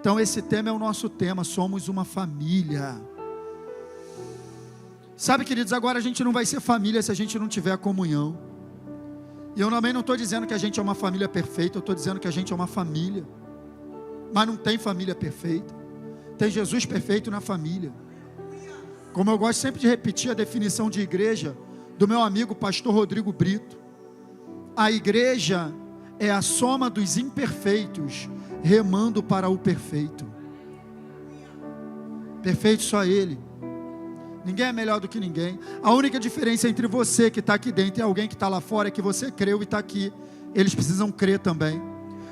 Então esse tema é o nosso tema, somos uma família. Sabe, queridos, agora a gente não vai ser família se a gente não tiver comunhão. E eu também não estou dizendo que a gente é uma família perfeita, eu estou dizendo que a gente é uma família. Mas não tem família perfeita. Tem Jesus perfeito na família. Como eu gosto sempre de repetir a definição de igreja do meu amigo pastor Rodrigo Brito. A igreja é a soma dos imperfeitos remando para o perfeito. Perfeito só Ele. Ninguém é melhor do que ninguém. A única diferença entre você que está aqui dentro e alguém que está lá fora é que você creu e está aqui. Eles precisam crer também.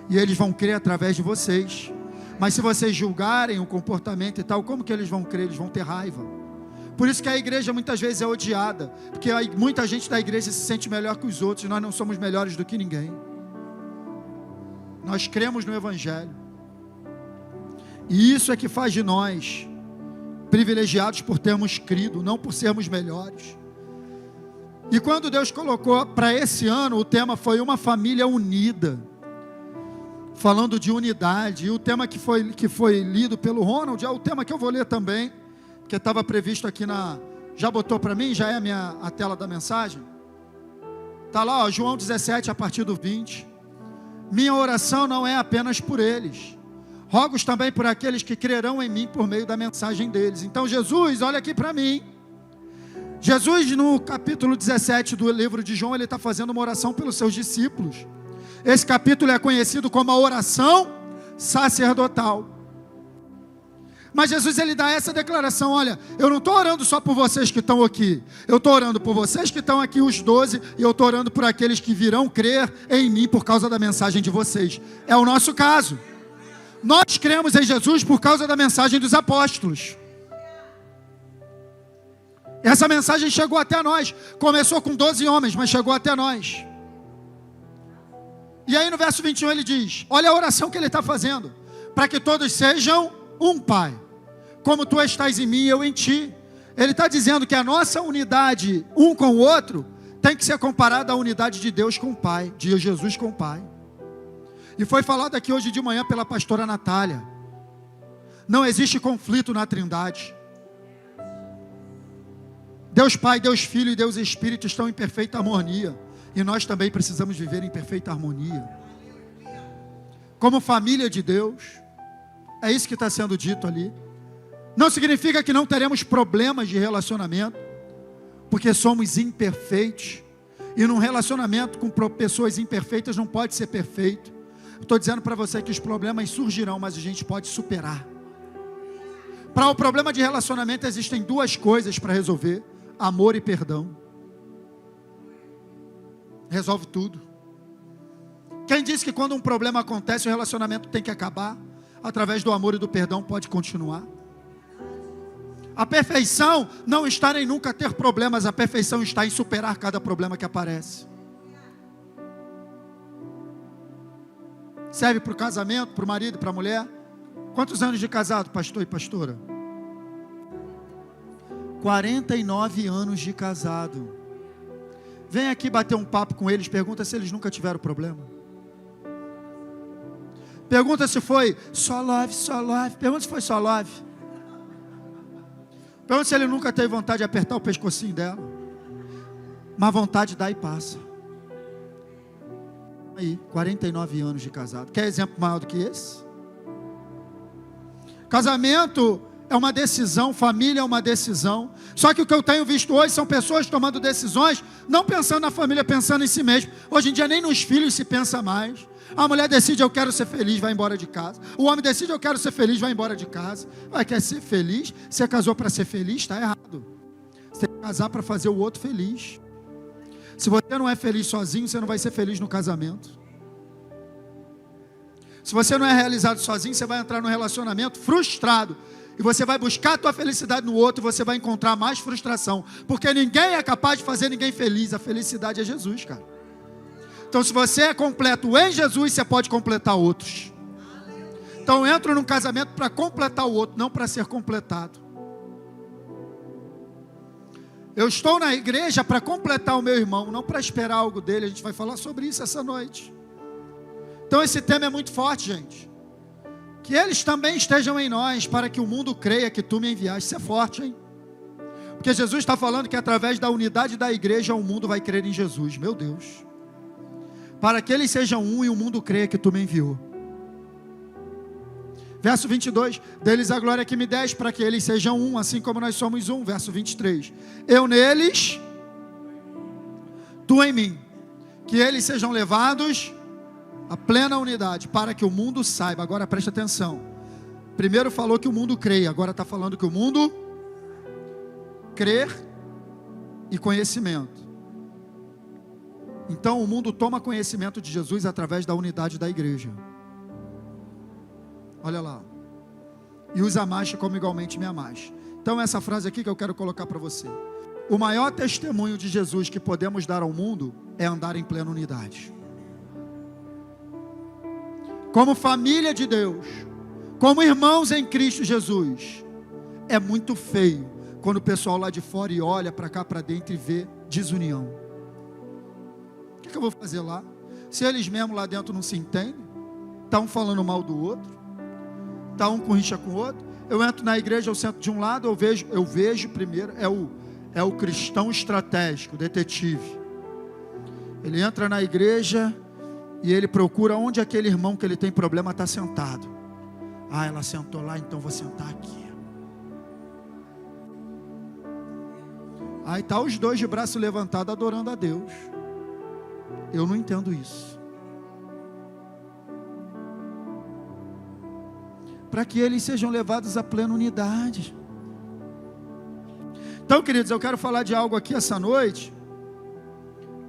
E eles vão crer através de vocês. Mas se vocês julgarem o comportamento e tal, como que eles vão crer? Eles vão ter raiva. Por isso que a igreja muitas vezes é odiada. Porque muita gente da igreja se sente melhor que os outros. E nós não somos melhores do que ninguém. Nós cremos no Evangelho. E isso é que faz de nós privilegiados por termos crido, não por sermos melhores. E quando Deus colocou para esse ano, o tema foi uma família unida. Falando de unidade. E o tema que foi lido pelo Ronald é o tema que eu vou ler também. Que estava previsto aqui na... Já botou para mim? Já é a tela da mensagem? Está lá, ó, João 17, a partir do 20. Minha oração não é apenas por eles. Rogo também por aqueles que crerão em mim por meio da mensagem deles. Então Jesus, olha aqui para mim. Jesus no capítulo 17 do livro de João, ele está fazendo uma oração pelos seus discípulos. Esse capítulo é conhecido como a oração sacerdotal. Mas Jesus, ele dá essa declaração: olha, eu não estou orando só por vocês que estão aqui, eu estou orando por vocês que estão aqui, os 12, e eu estou orando por aqueles que virão crer em mim por causa da mensagem de vocês. É o nosso caso. Nós cremos em Jesus por causa da mensagem dos apóstolos. Essa mensagem chegou até nós. Começou com 12 homens, mas chegou até nós. E aí no verso 21 ele diz: olha a oração que ele está fazendo: para que todos sejam um, Pai, como tu estás em mim e eu em ti. Ele está dizendo que a nossa unidade um com o outro tem que ser comparada à unidade de Deus com o Pai, de Jesus com o Pai. E foi falado aqui hoje de manhã pela pastora Natália. Não existe conflito na Trindade. Deus Pai, Deus Filho e Deus Espírito estão em perfeita harmonia. E nós também precisamos viver em perfeita harmonia. Como família de Deus. É isso que está sendo dito ali. Não significa que não teremos problemas de relacionamento. Porque somos imperfeitos. E num relacionamento com pessoas imperfeitas não pode ser perfeito. Estou dizendo para você que os problemas surgirão, mas a gente pode superar. Para o problema de relacionamento existem duas coisas para resolver: amor e perdão. Resolve tudo. Quem disse que quando um problema acontece o relacionamento tem que acabar? Através do amor e do perdão pode continuar. A perfeição não está em nunca ter problemas, a perfeição está em superar cada problema que aparece. Serve para o casamento, para o marido, para a mulher. Quantos anos de casado, pastor e pastora? 49 anos de casado. Vem aqui bater um papo com eles, pergunta se eles nunca tiveram problema. Pergunta se foi só love, só love. Pergunta se foi só love. Pergunta se ele nunca teve vontade de apertar o pescocinho dela. Mas vontade dá e passa. Aí, 49 anos de casado. Quer exemplo maior do que esse? Casamento é uma decisão, família é uma decisão. Só que o que eu tenho visto hoje são pessoas tomando decisões, não pensando na família, pensando em si mesmo. Hoje em dia nem nos filhos se pensa mais. A mulher decide: eu quero ser feliz, vai embora de casa. O homem decide: eu quero ser feliz, vai embora de casa. Quer ser feliz? Você casou para ser feliz? Está errado. Você tem que casar para fazer o outro feliz. Se você não é feliz sozinho, você não vai ser feliz no casamento. Se você não é realizado sozinho, você vai entrar num relacionamento frustrado. E você vai buscar a tua felicidade no outro, e você vai encontrar mais frustração. Porque ninguém é capaz de fazer ninguém feliz. A felicidade é Jesus, cara. Então se você é completo em Jesus, você pode completar outros. Então eu entro num casamento para completar o outro, não para ser completado. Eu estou na igreja para completar o meu irmão, não para esperar algo dele. A gente vai falar sobre isso essa noite. Então esse tema é muito forte, gente. Que eles também estejam em nós, para que o mundo creia que tu me enviaste. Isso é forte, hein? Porque Jesus está falando que através da unidade da igreja, o mundo vai crer em Jesus. Meu Deus. Para que eles sejam um e o mundo creia que tu me enviou. Verso 22, deles a glória que me deste, para que eles sejam um, assim como nós somos um. Verso 23, eu neles, tu em mim, que eles sejam levados à plena unidade, para que o mundo saiba. Agora preste atenção, primeiro falou que o mundo creia, agora está falando que o mundo crer e conhecimento. Então o mundo toma conhecimento de Jesus através da unidade da igreja. Olha lá. E os amaste como igualmente me amaste. Então essa frase aqui que eu quero colocar para você. O maior testemunho de Jesus que podemos dar ao mundo é andar em plena unidade. Como família de Deus, como irmãos em Cristo Jesus. É muito feio quando o pessoal lá de fora e olha para cá, para dentro e vê desunião. O que eu vou fazer lá? Se eles mesmo lá dentro não se entendem, está um falando mal do outro, está um com rixa com o outro. Eu entro na igreja, eu sento de um lado, eu vejo primeiro, é o cristão estratégico, detetive. Ele entra na igreja e ele procura onde aquele irmão que ele tem problema está sentado. Ah, ela sentou lá, então vou sentar aqui. Aí está os dois de braço levantado adorando a Deus. Eu não entendo isso. Para que eles sejam levados à plena unidade. Então, queridos, eu quero falar de algo aqui essa noite,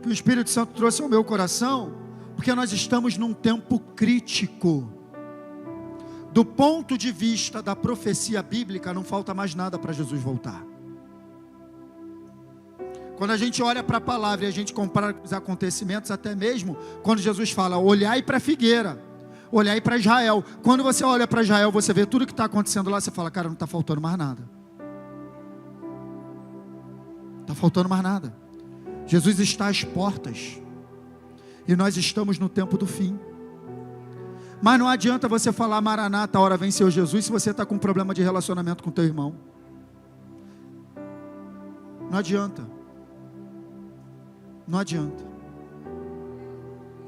que o Espírito Santo trouxe ao meu coração, porque nós estamos num tempo crítico. Do ponto de vista da profecia bíblica, não falta mais nada para Jesus voltar. Quando a gente olha para a palavra e a gente compara com os acontecimentos, até mesmo quando Jesus fala, olhai para a figueira, olhai para Israel. Quando você olha para Israel, você vê tudo que está acontecendo lá, você fala, cara, não está faltando mais nada. Está faltando mais nada. Jesus está às portas. E nós estamos no tempo do fim. Mas não adianta você falar, Maranata, a hora vem Senhor Jesus, se você está com um problema de relacionamento com teu irmão. Não adianta. Não adianta.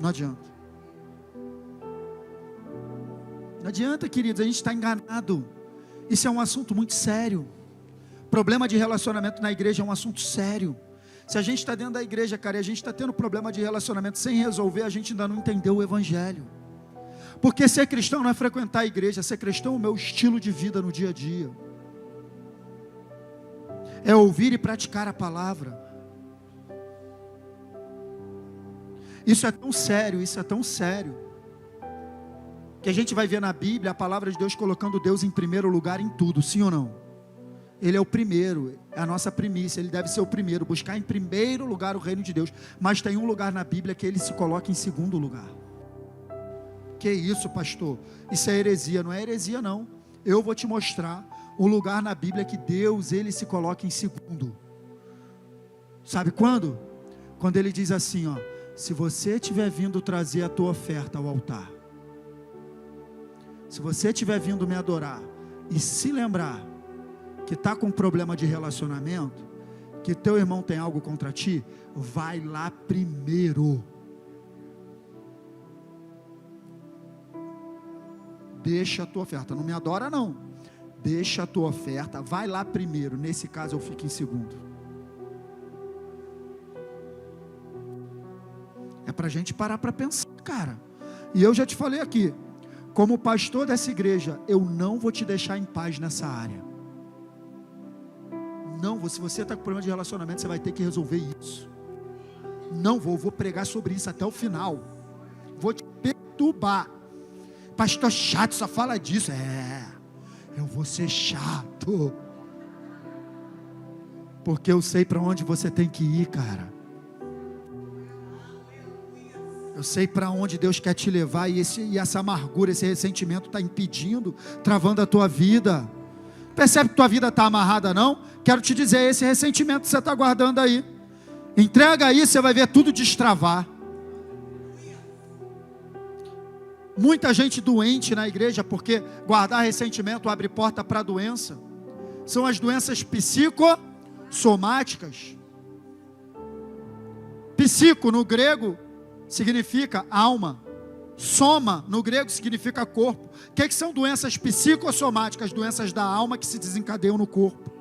Não adianta. Não adianta, queridos, a gente está enganado. Isso é um assunto muito sério. Problema de relacionamento na igreja é um assunto sério. Se a gente está dentro da igreja, cara, e a gente está tendo problema de relacionamento sem resolver, a gente ainda não entendeu o evangelho. Porque ser cristão não é frequentar a igreja, ser cristão é o meu estilo de vida no dia a dia. É ouvir e praticar a palavra. Isso é tão sério, que a gente vai ver na Bíblia a palavra de Deus colocando Deus em primeiro lugar em tudo, sim ou não? Ele é o primeiro, é a nossa primícia, ele deve ser o primeiro, buscar em primeiro lugar o reino de Deus. Mas tem um lugar na Bíblia que ele se coloca em segundo lugar. Que isso, pastor? Isso é heresia. Não é heresia não. Eu vou te mostrar o lugar na Bíblia que Deus, ele se coloca em segundo. Sabe quando? Quando ele diz assim, ó, se você estiver vindo trazer a tua oferta ao altar, se você estiver vindo me adorar e se lembrar que está com problema de relacionamento, que teu irmão tem algo contra ti, vai lá primeiro. Deixa a tua oferta, não me adora não. Deixa a tua oferta, vai lá primeiro. Nesse caso eu fico em segundo. É para a gente parar para pensar, cara. E eu já te falei aqui, como pastor dessa igreja, eu não vou te deixar em paz nessa área. Não, se você está com problema de relacionamento, você vai ter que resolver isso. Não vou pregar sobre isso até o final. Vou te perturbar. Pastor chato, só fala disso. Eu vou ser chato. Porque eu sei para onde você tem que ir, cara. Eu sei para onde Deus quer te levar. E essa amargura, esse ressentimento está impedindo, travando a tua vida. Percebe que tua vida está amarrada não? Quero te dizer, esse ressentimento que você está guardando aí, entrega aí, você vai ver tudo destravar. muita gente doente na igreja, porque guardar ressentimento abre porta para a doença. São as doenças psicossomáticas. Psico no grego significa alma. Soma no grego significa corpo. O que são doenças psicossomáticas? Doenças da alma que se desencadeiam no corpo.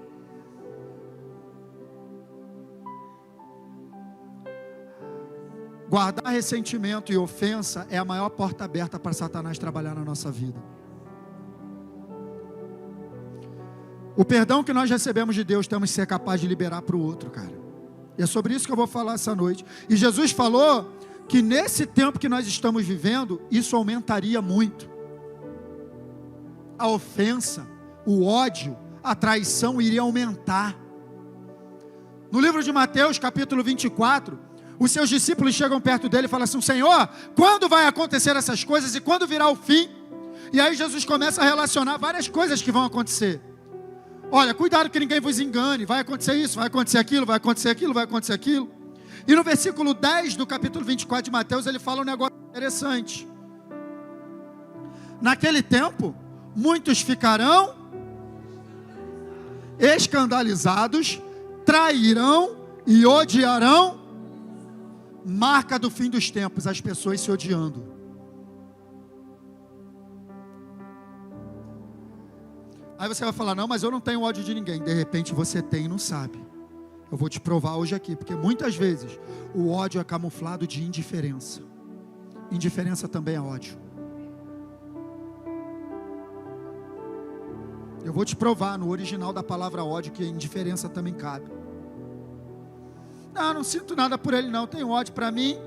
Guardar ressentimento e ofensa é a maior porta aberta para Satanás trabalhar na nossa vida. O perdão que nós recebemos de Deus, temos que ser capazes de liberar para o outro, cara. E é sobre isso que eu vou falar essa noite. E Jesus falou que nesse tempo que nós estamos vivendo, isso aumentaria muito. A ofensa, o ódio, a traição iria aumentar. No livro de Mateus, capítulo 24, os seus discípulos chegam perto dele e falam assim: Senhor, quando vai acontecer essas coisas e quando virá o fim? E aí Jesus começa a relacionar várias coisas que vão acontecer. Olha, cuidado que ninguém vos engane, vai acontecer isso, vai acontecer aquilo, vai acontecer aquilo, vai acontecer aquilo. E no versículo 10 do capítulo 24 de Mateus, ele fala um negócio interessante. Naquele tempo, muitos ficarão escandalizados, trairão e odiarão. Marca do fim dos tempos, as pessoas se odiando. Aí você vai falar: não, mas eu não tenho ódio de ninguém. De repente você tem e não sabe. Eu vou te provar hoje aqui, porque muitas vezes o ódio é camuflado de indiferença. Indiferença também é ódio. Eu vou te provar no original da palavra ódio que a indiferença também cabe. Não sinto nada por ele não, tenho ódio para mim.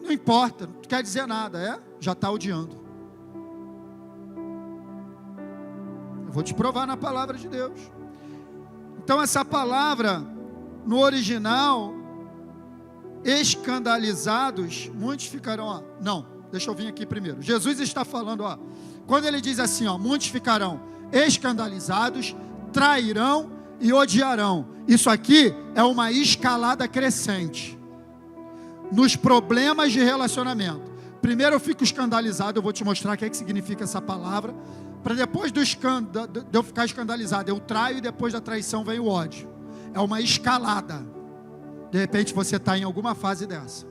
Não importa, não quer dizer nada, já está odiando. Eu vou te provar na palavra de Deus. Então essa palavra, no original, escandalizados, muitos ficarão, não, deixa eu vir aqui primeiro. Jesus está falando, quando ele diz assim, muitos ficarão escandalizados, trairão e odiarão. Isso aqui é uma escalada crescente nos problemas de relacionamento. Primeiro eu fico escandalizado, eu vou te mostrar o que significa essa palavra, para depois de eu ficar escandalizado, eu traio e depois da traição vem o ódio. É uma escalada. De repente você está em alguma fase dessa,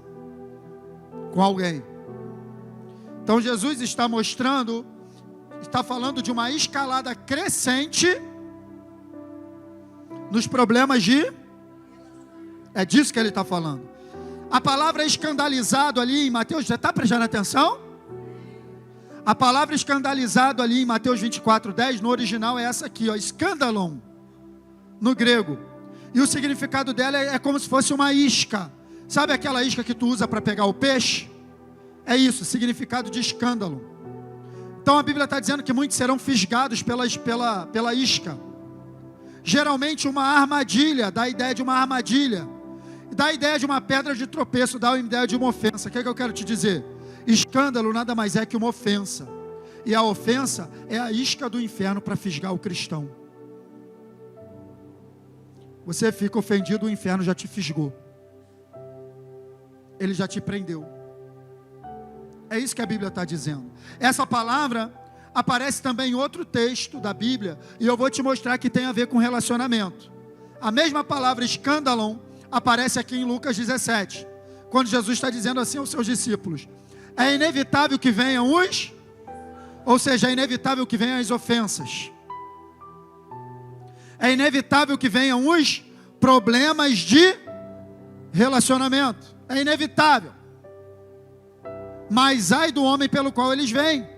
com alguém. Então Jesus está mostrando, está falando de uma escalada crescente nos problemas é disso que ele está falando. A palavra escandalizado ali em Mateus, já está prestando atenção? A palavra escandalizado ali em Mateus 24:10, no original é essa aqui, escandalon, no grego. E o significado dela é como se fosse uma isca. Sabe aquela isca que tu usa para pegar o peixe? É isso, significado de escândalo. Então a Bíblia está dizendo que muitos serão fisgados pela isca. Geralmente uma armadilha, dá a ideia de uma armadilha, dá a ideia de uma pedra de tropeço, dá a ideia de uma ofensa. O que eu quero te dizer? Escândalo nada mais é que uma ofensa. E a ofensa é a isca do inferno para fisgar o cristão. Você fica ofendido, o inferno já te fisgou. Ele já te prendeu. É isso que a Bíblia está dizendo. Essa palavra aparece também em outro texto da Bíblia, e eu vou te mostrar que tem a ver com relacionamento. A mesma palavra escândalon aparece aqui em Lucas 17, quando Jesus está dizendo assim aos seus discípulos: é inevitável que venham ou seja, é inevitável que venham as ofensas, é inevitável que venham os problemas de relacionamento, é inevitável, mas ai do homem pelo qual eles vêm.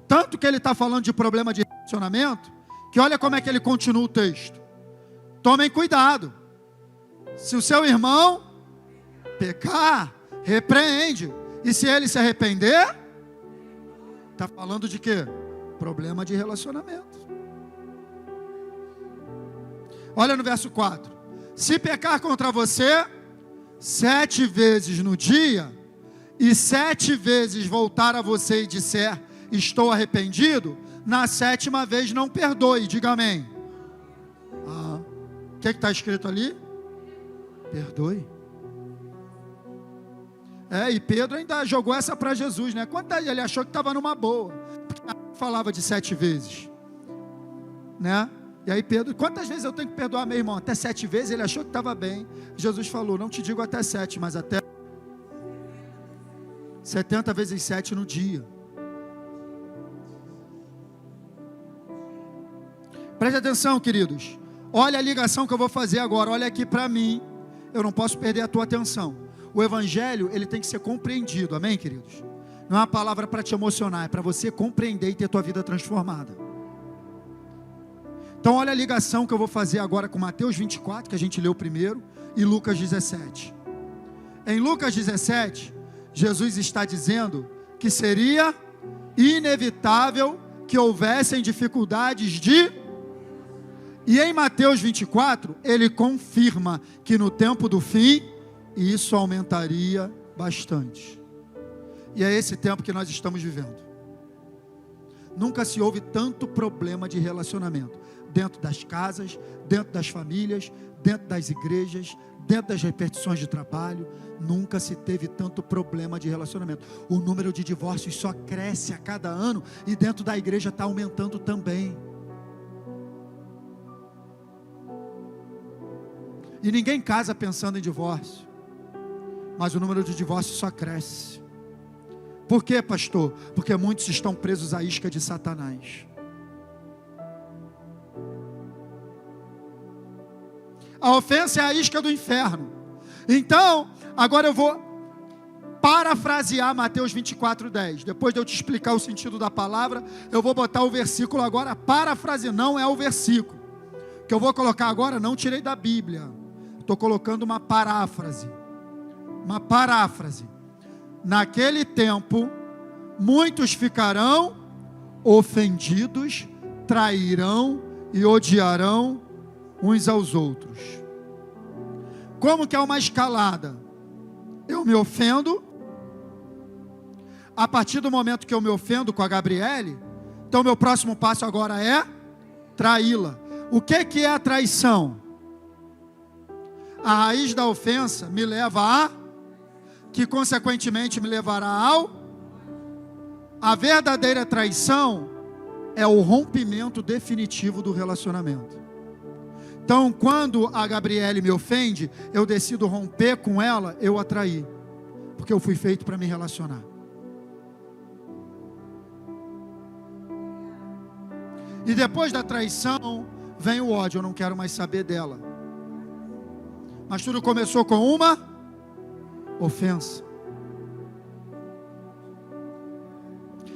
Tanto que ele está falando de problema de relacionamento, que olha como é que ele continua o texto. Tomem cuidado. Se o seu irmão pecar, repreende. E se ele se arrepender, está falando de quê? Problema de relacionamento. Olha no verso 4. Se pecar contra você 7 vezes no dia, e 7 vezes voltar a você e disser: estou arrependido, na 7ª vez não perdoe. Diga amém. O que está escrito ali? Perdoe. E Pedro ainda jogou essa para Jesus, né? Quantas ele achou que estava numa boa, porque falava de 7 vezes, né? E aí Pedro, quantas vezes eu tenho que perdoar meu irmão? Até 7 vezes. Ele achou que estava bem. Jesus falou, não te digo até 7, mas até 70 vezes 7 no dia. Preste atenção, queridos. Olha a ligação que eu vou fazer agora. Olha aqui para mim. Eu não posso perder a tua atenção. O evangelho, ele tem que ser compreendido. Amém, queridos? Não é uma palavra para te emocionar. É para você compreender e ter tua vida transformada. Então olha a ligação que eu vou fazer agora com Mateus 24, que a gente leu primeiro, e Lucas 17. Em Lucas 17, Jesus está dizendo que seria inevitável que houvessem dificuldades E em Mateus 24, ele confirma que no tempo do fim, isso aumentaria bastante. E é esse tempo que nós estamos vivendo. Nunca se houve tanto problema de relacionamento. Dentro das casas, dentro das famílias, dentro das igrejas, dentro das repartições de trabalho. Nunca se teve tanto problema de relacionamento. O número de divórcios só cresce a cada ano e dentro da igreja está aumentando também. E ninguém casa pensando em divórcio, mas o número de divórcios só cresce. Por quê, pastor? Porque muitos estão presos à isca de Satanás. A ofensa é a isca do inferno. Então, agora eu vou parafrasear Mateus 24:10. Depois de eu te explicar o sentido da palavra, eu vou botar o versículo agora, parafraseando, não é o versículo. Que eu vou colocar agora, não tirei da Bíblia. Estou colocando uma paráfrase. Uma paráfrase. Naquele tempo, muitos ficarão ofendidos, trairão e odiarão uns aos outros. Como que é uma escalada? Eu me ofendo. A partir do momento que eu me ofendo com a Gabriele, então meu próximo passo agora é traí-la. O que é a traição? A raiz da ofensa me leva a, que consequentemente me levará a verdadeira traição é o rompimento definitivo do relacionamento. Então, quando a Gabriele me ofende, eu decido romper com ela, eu a traí, porque eu fui feito para me relacionar. E depois da traição, vem o ódio, eu não quero mais saber dela. Mas tudo começou com uma ofensa.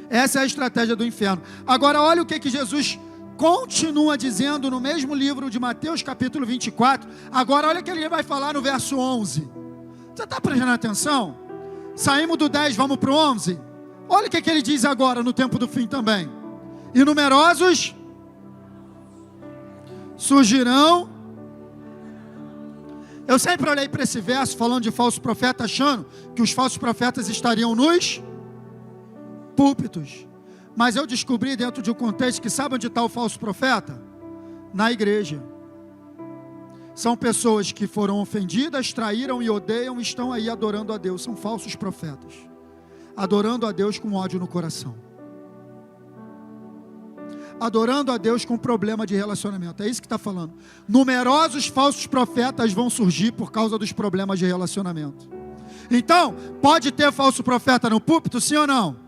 Essa é a estratégia do inferno. Agora olha o que Jesus continua dizendo no mesmo livro de Mateus capítulo 24. Agora olha o que ele vai falar no verso 11. Você está prestando atenção? Saímos do 10, vamos para o 11. Olha o que ele diz agora no tempo do fim também. E numerosos surgirão. Eu sempre olhei para esse verso falando de falso profeta, achando que os falsos profetas estariam nos púlpitos. Mas eu descobri dentro de um contexto que sabe onde está o falso profeta? Na igreja. São pessoas que foram ofendidas, traíram e odeiam e estão aí adorando a Deus. São falsos profetas. Adorando a Deus com ódio no coração. Adorando a Deus com problema de relacionamento. É isso que está falando. Numerosos falsos profetas vão surgir por causa dos problemas de relacionamento. Então, pode ter falso profeta no púlpito, sim ou não?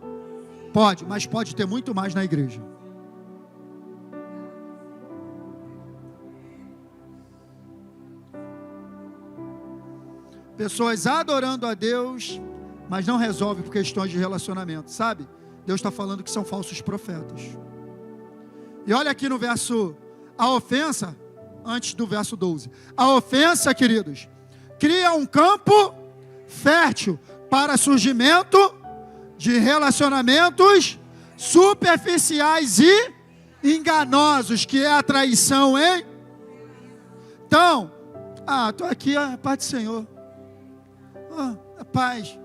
Pode, mas pode ter muito mais na igreja. Pessoas adorando a Deus, mas não resolve por questões de relacionamento, sabe? Deus está falando que são falsos profetas. E olha aqui no verso, a ofensa, antes do verso 12. A ofensa, queridos, cria um campo fértil para surgimento de relacionamentos superficiais e enganosos, que é a traição, hein? Então, estou aqui, a paz do Senhor. A paz.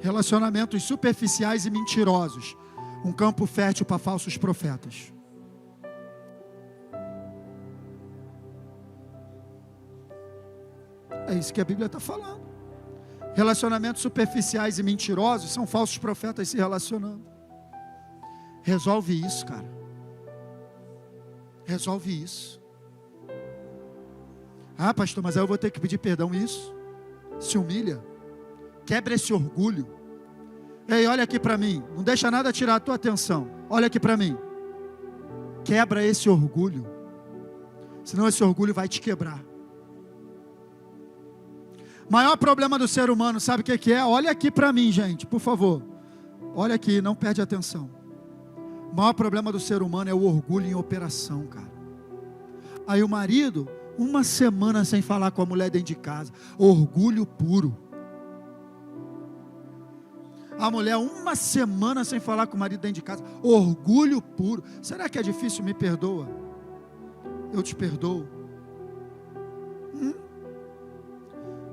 Relacionamentos superficiais e mentirosos. Um campo fértil para falsos profetas. É isso que a Bíblia está falando. Relacionamentos superficiais e mentirosos são falsos profetas se relacionando. Resolve isso, cara. Resolve isso. Ah, pastor, mas aí eu vou ter que pedir perdão. Isso. Se humilha. Quebra esse orgulho. Ei, olha aqui para mim. Não deixa nada tirar a tua atenção. Olha aqui para mim. Quebra esse orgulho. Senão esse orgulho vai te quebrar. Maior problema do ser humano, sabe o que é? Olha aqui para mim, gente, por favor. Olha aqui, não perde atenção. O maior problema do ser humano é o orgulho em operação, cara. Aí o marido, uma semana sem falar com a mulher dentro de casa. Orgulho puro. A mulher, uma semana sem falar com o marido dentro de casa. Orgulho puro. Será que é difícil? Me perdoa. Eu te perdoo.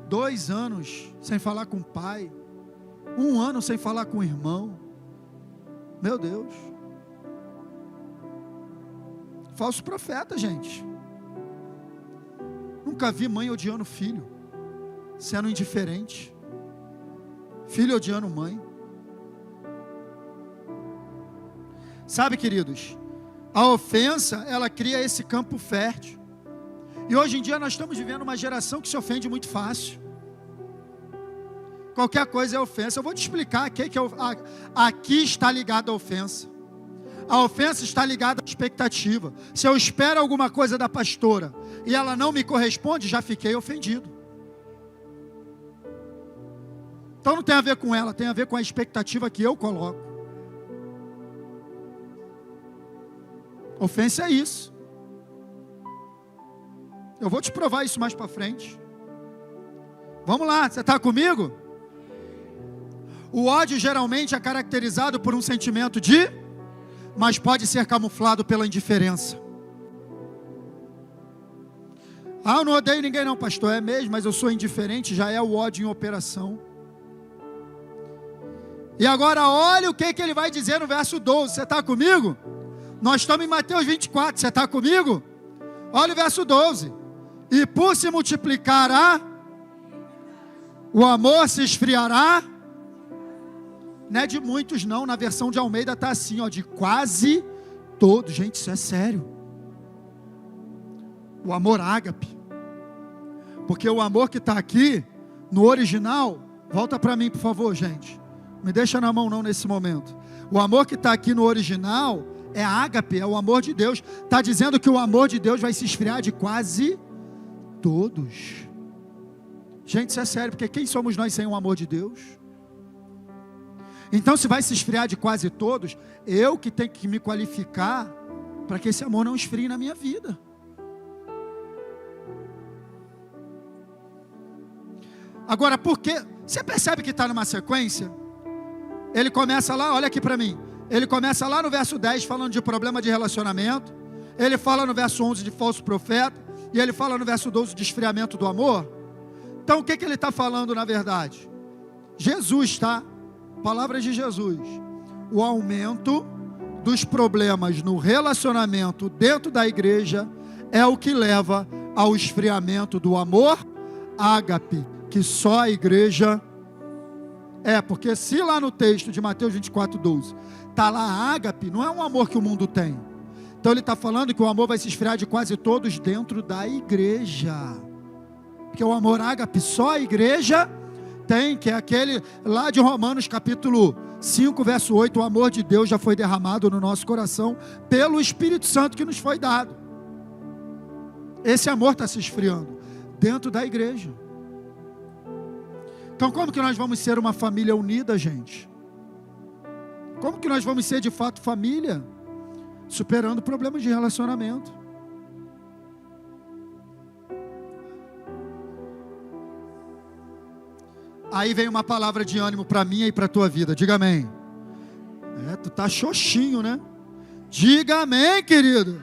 2 anos sem falar com o pai. 1 ano sem falar com o irmão. Meu Deus. Falso profeta, gente. Nunca vi mãe odiando filho, sendo indiferente. Filho odiando mãe. Sabe, queridos, a ofensa, ela cria esse campo fértil. E hoje em dia nós estamos vivendo uma geração que se ofende muito fácil. Qualquer coisa é ofensa. Eu vou te explicar aqui está ligado a ofensa. A ofensa está ligada à expectativa. Se eu espero alguma coisa da pastora e ela não me corresponde, já fiquei ofendido. Então não tem a ver com ela, tem a ver com a expectativa que eu coloco. Ofensa é isso. Eu vou te provar isso mais para frente. Vamos lá, você está comigo? O ódio geralmente é caracterizado por um sentimento mas pode ser camuflado pela indiferença. Ah, eu não odeio ninguém não, pastor. É mesmo, mas eu sou indiferente, já é o ódio em operação. E agora olha o que ele vai dizer no verso 12. Você está comigo? Nós estamos em Mateus 24, você está comigo? Olha o verso 12. E por se multiplicará, o amor se esfriará. Não é de muitos não, na versão de Almeida está assim, ó, de quase todos. Gente, isso é sério. O amor ágape. Porque o amor que está aqui, no original, volta para mim por favor, gente. Me deixa na mão não nesse momento. O amor que está aqui no original é ágape, é o amor de Deus. Está dizendo que o amor de Deus vai se esfriar de quase todos. Gente, isso é sério, porque quem somos nós sem o amor de Deus? Então, se vai se esfriar de quase todos, eu que tenho que me qualificar para que esse amor não esfrie na minha vida. Agora, por quê? Você percebe que está numa sequência? Ele começa lá, olha aqui para mim. Ele começa lá no verso 10 falando de problema de relacionamento. Ele fala no verso 11 de falso profeta. E ele fala no verso 12 de esfriamento do amor. Então, o que ele está falando na verdade? Jesus, tá? Palavras de Jesus. O aumento dos problemas no relacionamento dentro da igreja é o que leva ao esfriamento do amor ágape, que só a igreja porque se lá no texto de Mateus 24, 12 está lá ágape, não é um amor que o mundo tem. Então ele está falando que o amor vai se esfriar de quase todos dentro da igreja, porque o amor ágape só a igreja tem, que é aquele lá de Romanos capítulo 5, verso 8, o amor de Deus já foi derramado no nosso coração pelo Espírito Santo que nos foi dado. Esse amor está se esfriando dentro da igreja. Então como que nós vamos ser uma família unida, gente? Como que nós vamos ser de fato família? Superando problemas de relacionamento. Aí vem uma palavra de ânimo para mim e para a tua vida. Diga amém. Tu tá xoxinho, né? Diga amém, querido.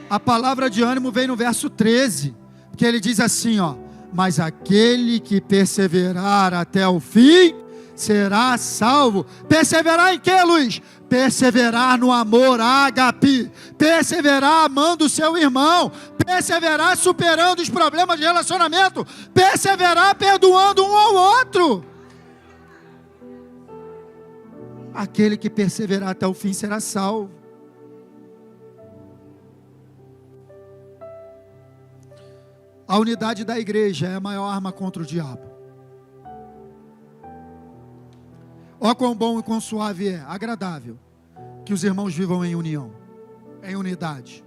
A palavra de ânimo vem no verso 13. Porque ele diz assim, ó: mas aquele que perseverar até o fim, será salvo. Perseverar em quê, Luiz? Perseverar no amor, ágape. Perseverar amando o seu irmão. Perseverar superando os problemas de relacionamento. Perseverar perdoando um ao outro. Aquele que perseverar até o fim será salvo. A unidade da igreja é a maior arma contra o diabo. Ó quão bom e quão suave é, agradável, que os irmãos vivam em união, em unidade.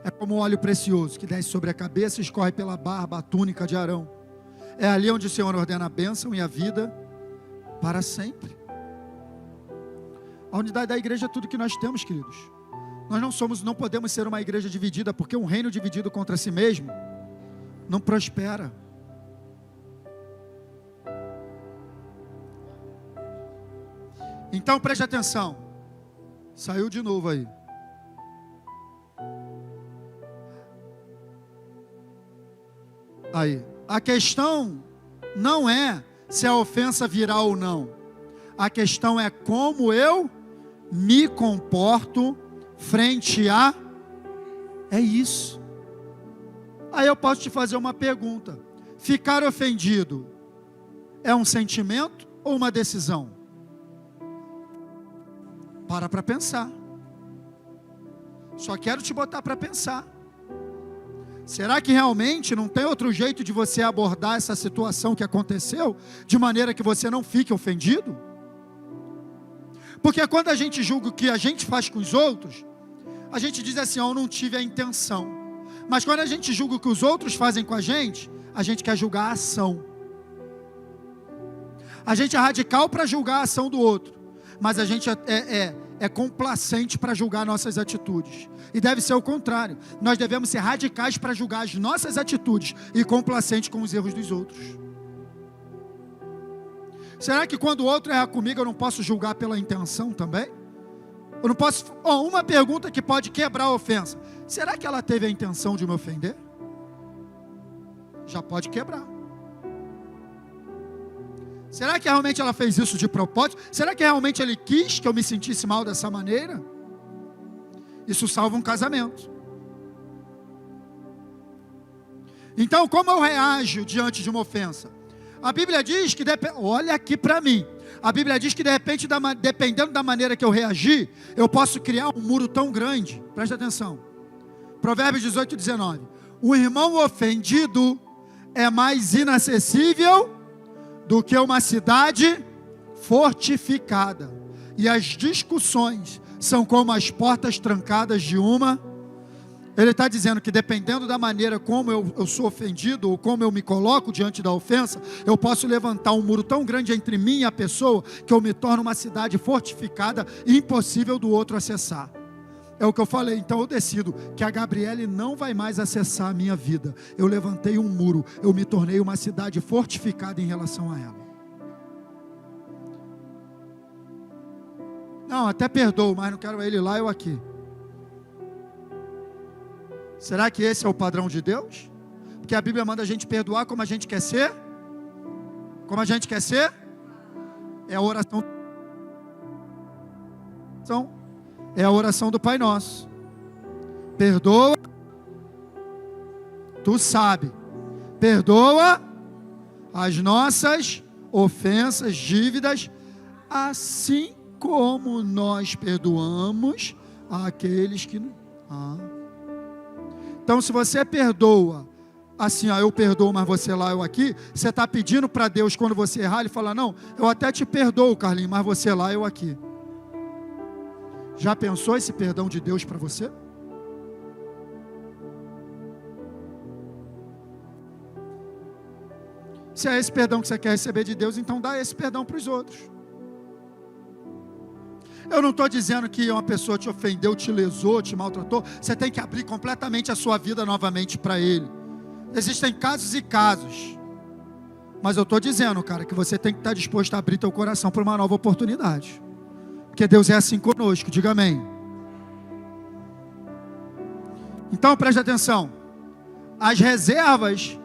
É como óleo precioso que desce sobre a cabeça e escorre pela barba, a túnica de Arão. É ali onde o Senhor ordena a bênção e a vida para sempre. A unidade da igreja é tudo que nós temos, queridos. Nós não podemos ser uma igreja dividida, porque um reino dividido contra si mesmo não prospera. Então preste atenção. Saiu de novo aí. Aí. A questão não é se a ofensa virá ou não. A questão é como eu me comporto frente a... É isso. Aí eu posso te fazer uma pergunta. Ficar ofendido é um sentimento ou uma decisão? Para pensar. Só quero te botar para pensar. Será que realmente não tem outro jeito de você abordar essa situação que aconteceu, de maneira que você não fique ofendido? Porque quando a gente julga o que a gente faz com os outros, a gente diz assim, eu não tive a intenção. Mas quando a gente julga o que os outros fazem com a gente quer julgar a ação. A gente é radical para julgar a ação do outro, mas a gente é complacente para julgar nossas atitudes. E deve ser o contrário. Nós devemos ser radicais para julgar as nossas atitudes e complacentes com os erros dos outros. Será que quando o outro erra comigo eu não posso julgar pela intenção também? Eu não posso... uma pergunta que pode quebrar a ofensa. Será que ela teve a intenção de me ofender? Já pode quebrar. Será que realmente ela fez isso de propósito? Será que realmente ele quis que eu me sentisse mal dessa maneira? Isso salva um casamento. Então, como eu reajo diante de uma ofensa? A Bíblia diz que, olha aqui para mim, a Bíblia diz que de repente, dependendo da maneira que eu reagir, eu posso criar um muro tão grande. Presta atenção. Provérbios 18, 19. O irmão ofendido é mais inacessível do que uma cidade fortificada. E as discussões são como as portas trancadas de uma... Ele está dizendo que dependendo da maneira como eu sou ofendido, ou como eu me coloco diante da ofensa, eu posso levantar um muro tão grande entre mim e a pessoa, que eu me torno uma cidade fortificada, impossível do outro acessar. É o que eu falei. Então eu decido que a Gabriele não vai mais acessar a minha vida. Eu levantei um muro, eu me tornei uma cidade fortificada em relação a ela. Não, até perdoo, mas não quero ele lá, eu aqui. Será que esse é o padrão de Deus? Porque a Bíblia manda a gente perdoar como a gente quer ser? Como a gente quer ser? É a oração. É a oração do Pai Nosso. Perdoa. Tu sabe. Perdoa as nossas ofensas, dívidas, assim como nós perdoamos aqueles que... Então, se você perdoa, assim, eu perdoo, mas você lá, eu aqui, você está pedindo para Deus, quando você errar, Ele fala, não, eu até te perdoo, Carlinhos, mas você lá, eu aqui. Já pensou esse perdão de Deus para você? Se é esse perdão que você quer receber de Deus, então dá esse perdão para os outros. Eu não estou dizendo que uma pessoa te ofendeu, te lesou, te maltratou. Você tem que abrir completamente a sua vida novamente para Ele. Existem casos e casos. Mas eu estou dizendo, cara, que você tem que estar disposto a abrir teu coração para uma nova oportunidade. Porque Deus é assim conosco, diga amém. Então preste atenção. As reservas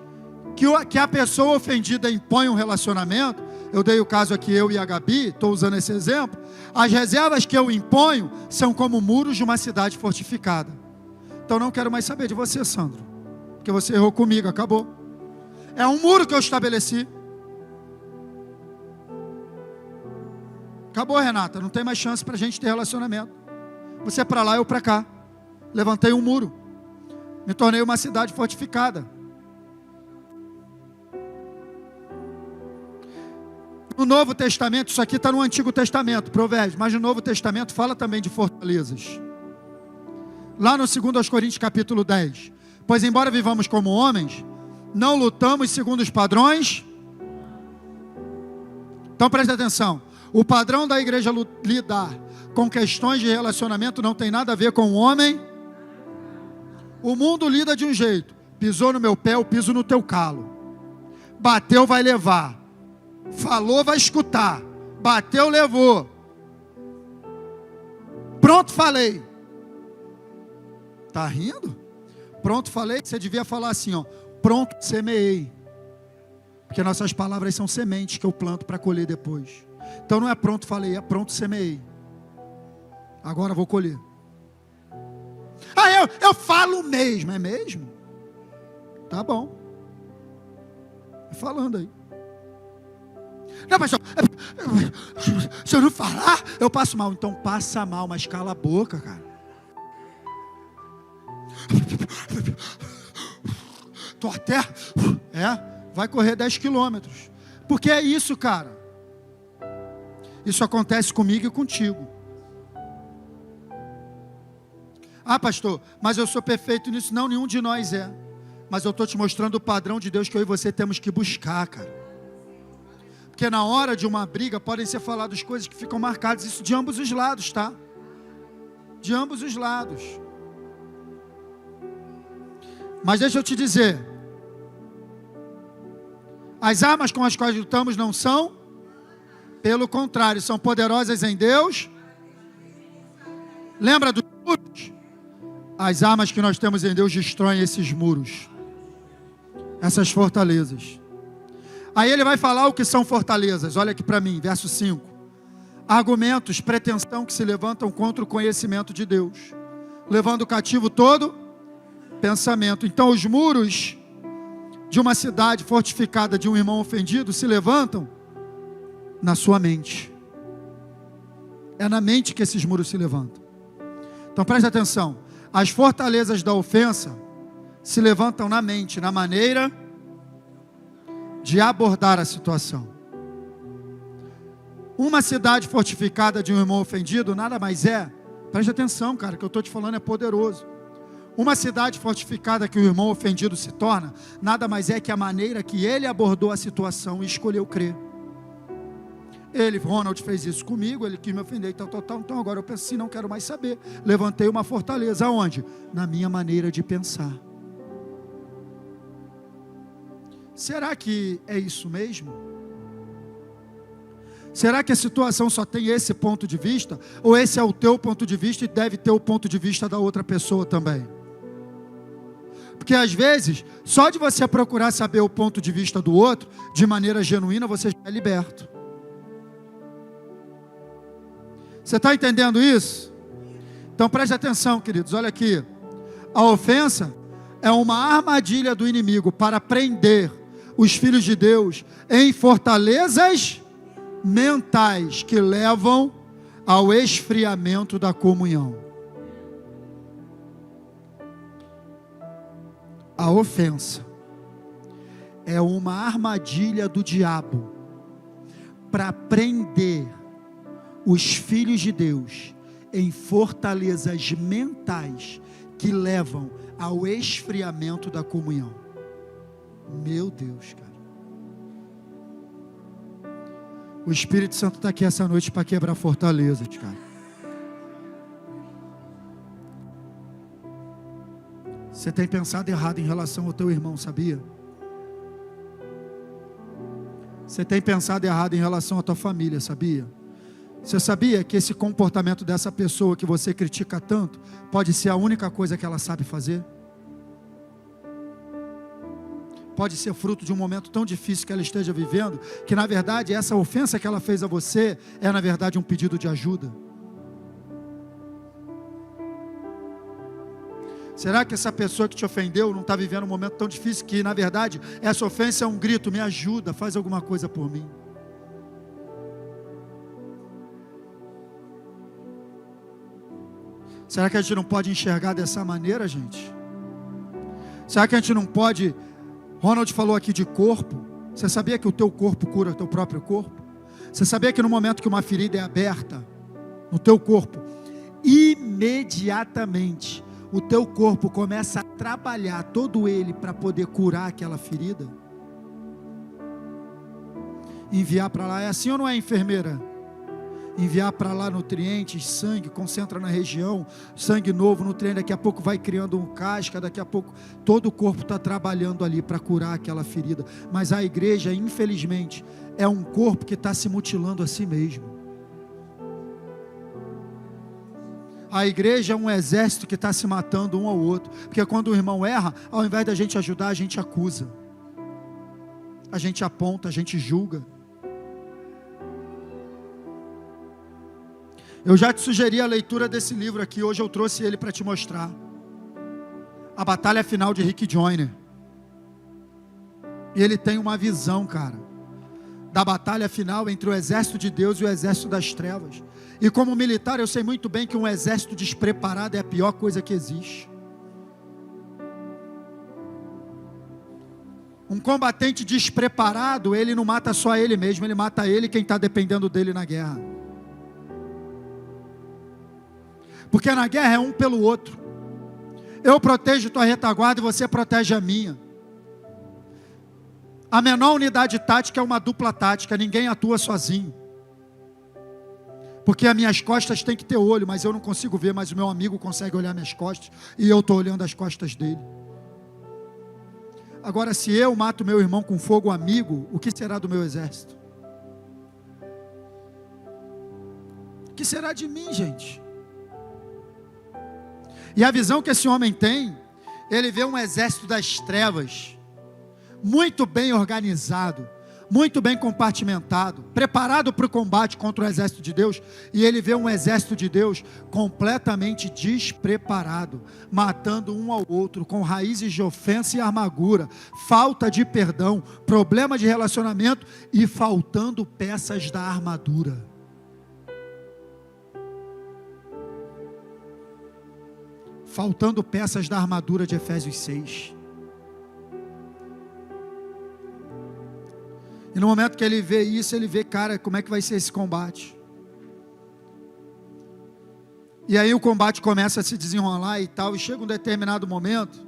que a pessoa ofendida impõe um relacionamento, eu dei o caso aqui, eu e a Gabi, estou usando esse exemplo, as reservas que eu imponho são como muros de uma cidade fortificada. Então não quero mais saber de você, Sandro, porque você errou comigo, acabou. É um muro que eu estabeleci. Acabou, Renata, não tem mais chance para a gente ter relacionamento. Você é para lá, eu para cá. Levantei um muro, me tornei uma cidade fortificada. No Novo Testamento, isso aqui está no Antigo Testamento, Provérbios, mas no Novo Testamento fala também de fortalezas. Lá no 2 Coríntios capítulo 10, pois embora vivamos como homens, não lutamos segundo os padrões. Então preste atenção, o padrão da igreja lidar com questões de relacionamento não tem nada a ver com o homem. O mundo lida de um jeito, pisou no meu pé, eu piso no teu calo. Bateu, vai levar. Falou, vai escutar. Bateu, levou. Pronto, falei. Tá rindo? Pronto, falei. Você devia falar assim, ó. Pronto, semeei. Porque nossas palavras são sementes que eu planto para colher depois. Então não é pronto, falei, é pronto, semeei. Agora vou colher. Ah, eu falo mesmo. É mesmo? Tá bom. Vai falando aí. Não, pastor, se eu não falar, eu passo mal. Então passa mal, mas cala a boca, cara. Tô até, vai correr 10 quilômetros. Porque é isso, cara. Isso acontece comigo e contigo. Ah, pastor, mas eu sou perfeito nisso. Não, nenhum de nós é. Mas eu estou te mostrando o padrão de Deus que eu e você temos que buscar, cara. Porque na hora de uma briga podem ser faladas coisas que ficam marcadas. Isso de ambos os lados, tá? De ambos os lados. Mas deixa eu te dizer. As armas com as quais lutamos não são, pelo contrário, são poderosas em Deus. Lembra dos muros? As armas que nós temos em Deus destroem esses muros, essas fortalezas. Aí ele vai falar o que são fortalezas. Olha aqui para mim, verso 5. Argumentos, pretensão que se levantam contra o conhecimento de Deus, levando cativo todo pensamento. Então os muros de uma cidade fortificada, de um irmão ofendido, se levantam na sua mente. É na mente que esses muros se levantam. Então preste atenção. As fortalezas da ofensa se levantam na mente, na maneira de abordar a situação. Uma cidade fortificada de um irmão ofendido nada mais é, preste atenção, cara, que eu estou te falando é poderoso. Uma cidade fortificada que o irmão ofendido se torna, nada mais é que a maneira que ele abordou a situação e escolheu crer. Ronald fez isso comigo, ele quis me ofender e tal, então agora eu penso assim, não quero mais saber. Levantei uma fortaleza, aonde? Na minha maneira de pensar. Será que é isso mesmo? Será que a situação só tem esse ponto de vista? Ou esse é o teu ponto de vista e deve ter o ponto de vista da outra pessoa também? Porque às vezes, só de você procurar saber o ponto de vista do outro, de maneira genuína, você já é liberto. Você está entendendo isso? Então preste atenção, queridos, olha aqui. A ofensa é uma armadilha do inimigo para prender os filhos de Deus em fortalezas mentais que levam ao esfriamento da comunhão. A ofensa é uma armadilha do diabo para prender os filhos de Deus em fortalezas mentais que levam ao esfriamento da comunhão. Meu Deus, cara. O Espírito Santo está aqui essa noite para quebrar fortalezas, cara. Você tem pensado errado em relação ao teu irmão, sabia? Você tem pensado errado em relação à tua família, sabia? Você sabia que esse comportamento dessa pessoa que você critica tanto pode ser a única coisa que ela sabe fazer? pode ser fruto de um momento tão difícil que ela esteja vivendo, que na verdade essa ofensa que ela fez a você é na verdade um pedido de ajuda? Será que essa pessoa que te ofendeu não está vivendo um momento tão difícil que na verdade essa ofensa é um grito: me ajuda, faz alguma coisa por mim? Será que a gente não pode enxergar dessa maneira, gente? Será que a gente não pode... Ronald falou aqui de corpo. Você sabia que o teu corpo cura o teu próprio corpo? Você sabia que no momento que uma ferida é aberta no teu corpo, imediatamente o teu corpo começa a trabalhar todo ele para poder curar aquela ferida? Enviar para lá, é assim ou não é, enfermeira? Enviar para lá nutrientes, sangue, concentra na região, sangue novo, nutriente, daqui a pouco vai criando um casca, daqui a pouco todo o corpo está trabalhando ali para curar aquela ferida. Mas a igreja, infelizmente, é um corpo que está se mutilando a si mesmo. A igreja é um exército que está se matando um ao outro, porque quando o irmão erra, ao invés da gente ajudar, a gente acusa, a gente aponta, a gente julga. Eu já te sugeri a leitura desse livro aqui, hoje eu trouxe ele para te mostrar. A Batalha Final de Rick Joyner. E ele tem uma visão, cara, da batalha final entre o exército de Deus e o exército das trevas. E como militar eu sei muito bem que um exército despreparado é a pior coisa que existe. Um combatente despreparado, ele não mata só ele mesmo, ele mata ele e quem está dependendo dele na guerra. Porque na guerra é um pelo outro. Eu protejo tua retaguarda e você protege a minha. A menor unidade tática é uma dupla tática, ninguém atua sozinho. Porque as minhas costas têm que ter olho, mas eu não consigo ver, mas o meu amigo consegue olhar minhas costas, e eu estou olhando as costas dele. Agora, se eu mato meu irmão com fogo amigo, o que será do meu exército? O que será de mim, gente? E a visão que esse homem tem, ele vê um exército das trevas, muito bem organizado, muito bem compartimentado, preparado para o combate contra o exército de Deus, e ele vê um exército de Deus completamente despreparado, matando um ao outro, com raízes de ofensa e amargura, falta de perdão, problema de relacionamento e faltando peças da armadura. Faltando peças da armadura de Efésios 6. E no momento que ele vê isso, ele vê, cara, como é que vai ser esse combate? E aí o combate começa a se desenrolar e tal, e chega um determinado momento,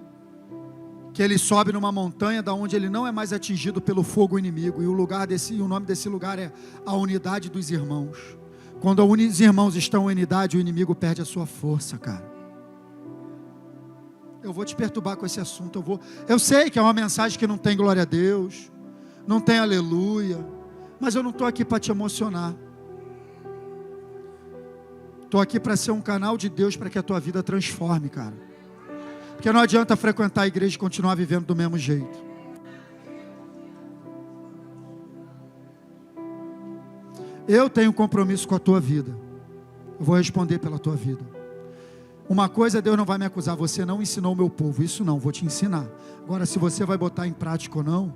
que ele sobe numa montanha, da onde ele não é mais atingido pelo fogo inimigo, e o nome desse lugar é a unidade dos irmãos. Quando os irmãos estão em unidade, o inimigo perde a sua força, cara. Eu vou te perturbar com esse assunto, eu sei que é uma mensagem que não tem glória a Deus, não tem aleluia, mas eu não estou aqui para te emocionar, estou aqui para ser um canal de Deus, para que a tua vida transforme, cara, porque não adianta frequentar a igreja e continuar vivendo do mesmo jeito. Eu tenho um compromisso com a tua vida, eu vou responder pela tua vida. Uma coisa Deus não vai me acusar: você não ensinou o meu povo, isso não, vou te ensinar. Agora, se você vai botar em prática ou não.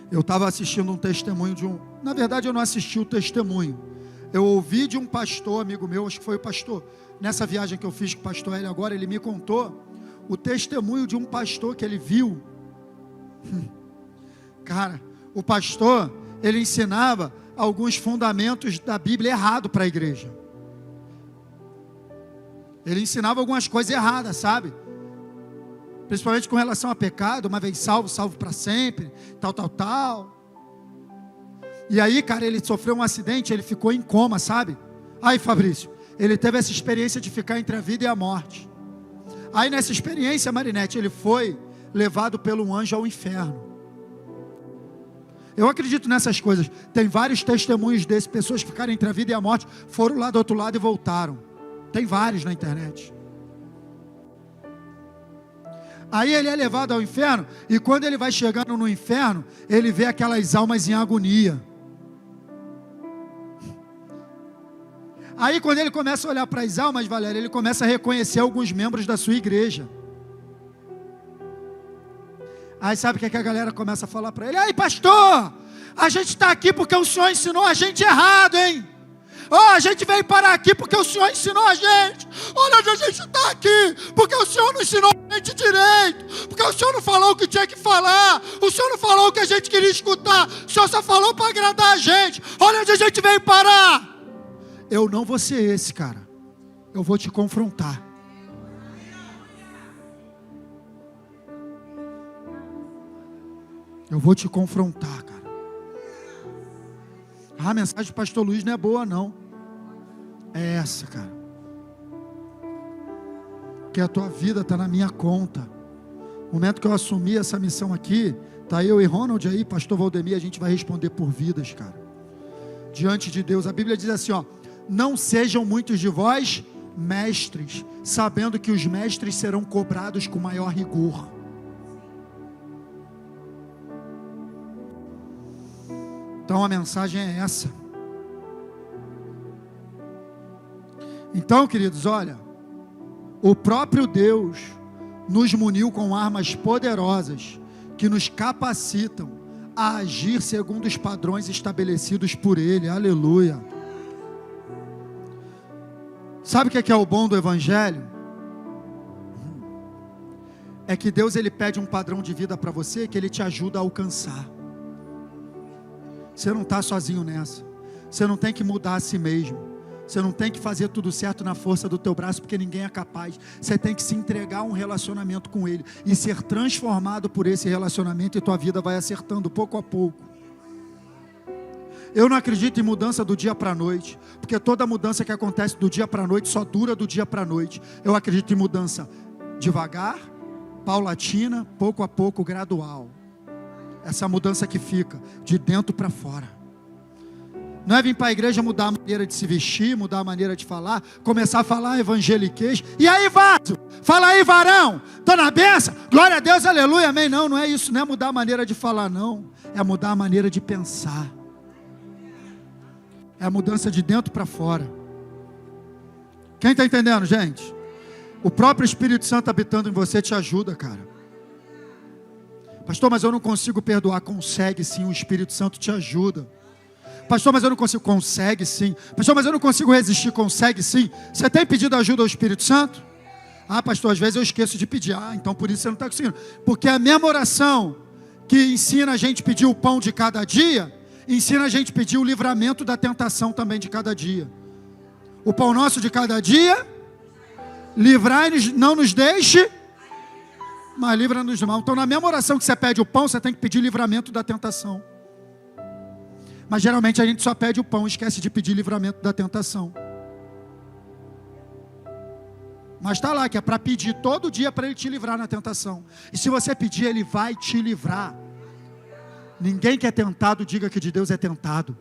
Eu estava assistindo um testemunho na verdade eu não assisti o testemunho, eu ouvi de um pastor, amigo meu, acho que foi o pastor, nessa viagem que eu fiz com o pastor Hélio agora, ele me contou o testemunho de um pastor que ele viu. Cara, o pastor, ele ensinava alguns fundamentos da Bíblia errado para a igreja. Ele ensinava algumas coisas erradas, sabe? Principalmente com relação a pecado, uma vez salvo, salvo para sempre, tal. E aí, cara, ele sofreu um acidente, ele ficou em coma, sabe? Aí, Fabrício, ele teve essa experiência de ficar entre a vida e a morte. Aí, nessa experiência, Marinete, ele foi levado pelo anjo ao inferno. Eu acredito nessas coisas. Tem vários testemunhos desses, pessoas que ficaram entre a vida e a morte, foram lá do outro lado e voltaram. Tem vários na internet. Aí ele é levado ao inferno, e quando ele vai chegando no inferno, ele vê aquelas almas em agonia. Aí quando ele começa a olhar para as almas, Valéria, ele começa a reconhecer alguns membros da sua igreja. Aí sabe o que a galera começa a falar para ele? Aí pastor, a gente está aqui porque o senhor ensinou a gente errado, hein? A gente veio parar aqui porque o senhor ensinou a gente. Olha onde a gente está aqui, porque o senhor não ensinou a gente direito, porque o senhor não falou o que tinha que falar, o senhor não falou o que a gente queria escutar, o senhor só falou para agradar a gente. Olha onde a gente veio parar. Eu não vou ser esse, cara. Eu vou te confrontar. Eu vou te confrontar, cara. A mensagem do pastor Luiz não é boa, não. É essa, cara. Que a tua vida está na minha conta. No momento que eu assumi essa missão aqui, tá eu e Ronald aí, pastor Valdemir, a gente vai responder por vidas, cara. Diante de Deus. A Bíblia diz assim, ó: não sejam muitos de vós mestres, sabendo que os mestres serão cobrados com maior rigor. Então a mensagem é essa. Então, queridos, olha, o próprio Deus nos muniu com armas poderosas que nos capacitam a agir segundo os padrões estabelecidos por Ele. Aleluia. Sabe o que é o bom do Evangelho? É que Deus, Ele pede um padrão de vida para você que Ele te ajuda a alcançar. Você não está sozinho nessa. Você não tem que mudar a si mesmo. Você não tem que fazer tudo certo na força do teu braço, porque ninguém é capaz. Você tem que se entregar a um relacionamento com Ele e ser transformado por esse relacionamento, e tua vida vai acertando pouco a pouco. Eu não acredito em mudança do dia para a noite, porque toda mudança que acontece do dia para a noite só dura do dia para a noite. Eu acredito em mudança devagar, paulatina, pouco a pouco, gradual. Essa mudança que fica de dentro para fora. Não é vir para a igreja mudar a maneira de se vestir, mudar a maneira de falar, começar a falar evangeliquez. E aí, vaso? Fala aí, varão. Estou na benção? Glória a Deus, aleluia, amém. Não, não é isso. Não é mudar a maneira de falar, não. É mudar a maneira de pensar. É a mudança de dentro para fora. Quem está entendendo, gente? O próprio Espírito Santo habitando em você te ajuda, cara. Pastor, mas eu não consigo perdoar. Consegue sim, o Espírito Santo te ajuda. Pastor, mas eu não consigo. Consegue sim. Pastor, mas eu não consigo resistir. Consegue sim. Você tem pedido ajuda ao Espírito Santo? Ah, pastor, às vezes eu esqueço de pedir. Ah, então por isso você não está conseguindo. Porque a mesma oração que ensina a gente a pedir o pão de cada dia, ensina a gente a pedir o livramento da tentação também de cada dia. O pão nosso de cada dia, livrai-nos, não nos deixe, mas livra-nos do mal. Então na mesma oração que você pede o pão, você tem que pedir livramento da tentação. Mas geralmente a gente só pede o pão e esquece de pedir livramento da tentação. Mas está lá que é para pedir todo dia para Ele te livrar na tentação. E se você pedir, Ele vai te livrar. Ninguém que é tentado diga que de Deus é tentado.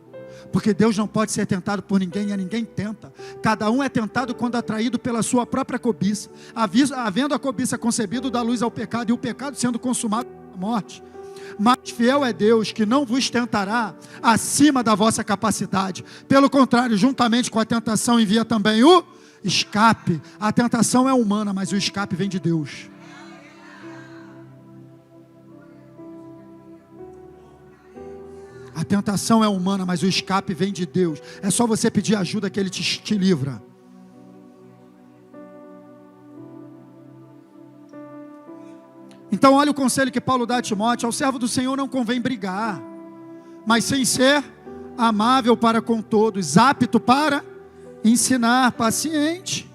Porque Deus não pode ser tentado por ninguém, e ninguém tenta. Cada um é tentado quando atraído pela sua própria cobiça. Havendo a cobiça concebido, dá luz ao pecado, e o pecado sendo consumado pela morte. Mas fiel é Deus, que não vos tentará acima da vossa capacidade. Pelo contrário, juntamente com a tentação envia também o escape. A tentação é humana, mas o escape vem de Deus. A tentação é humana, mas o escape vem de Deus. É só você pedir ajuda que Ele te livra. Então olha o conselho que Paulo dá a Timóteo: ao servo do Senhor não convém brigar, mas sem ser amável para com todos, apto para ensinar, paciente.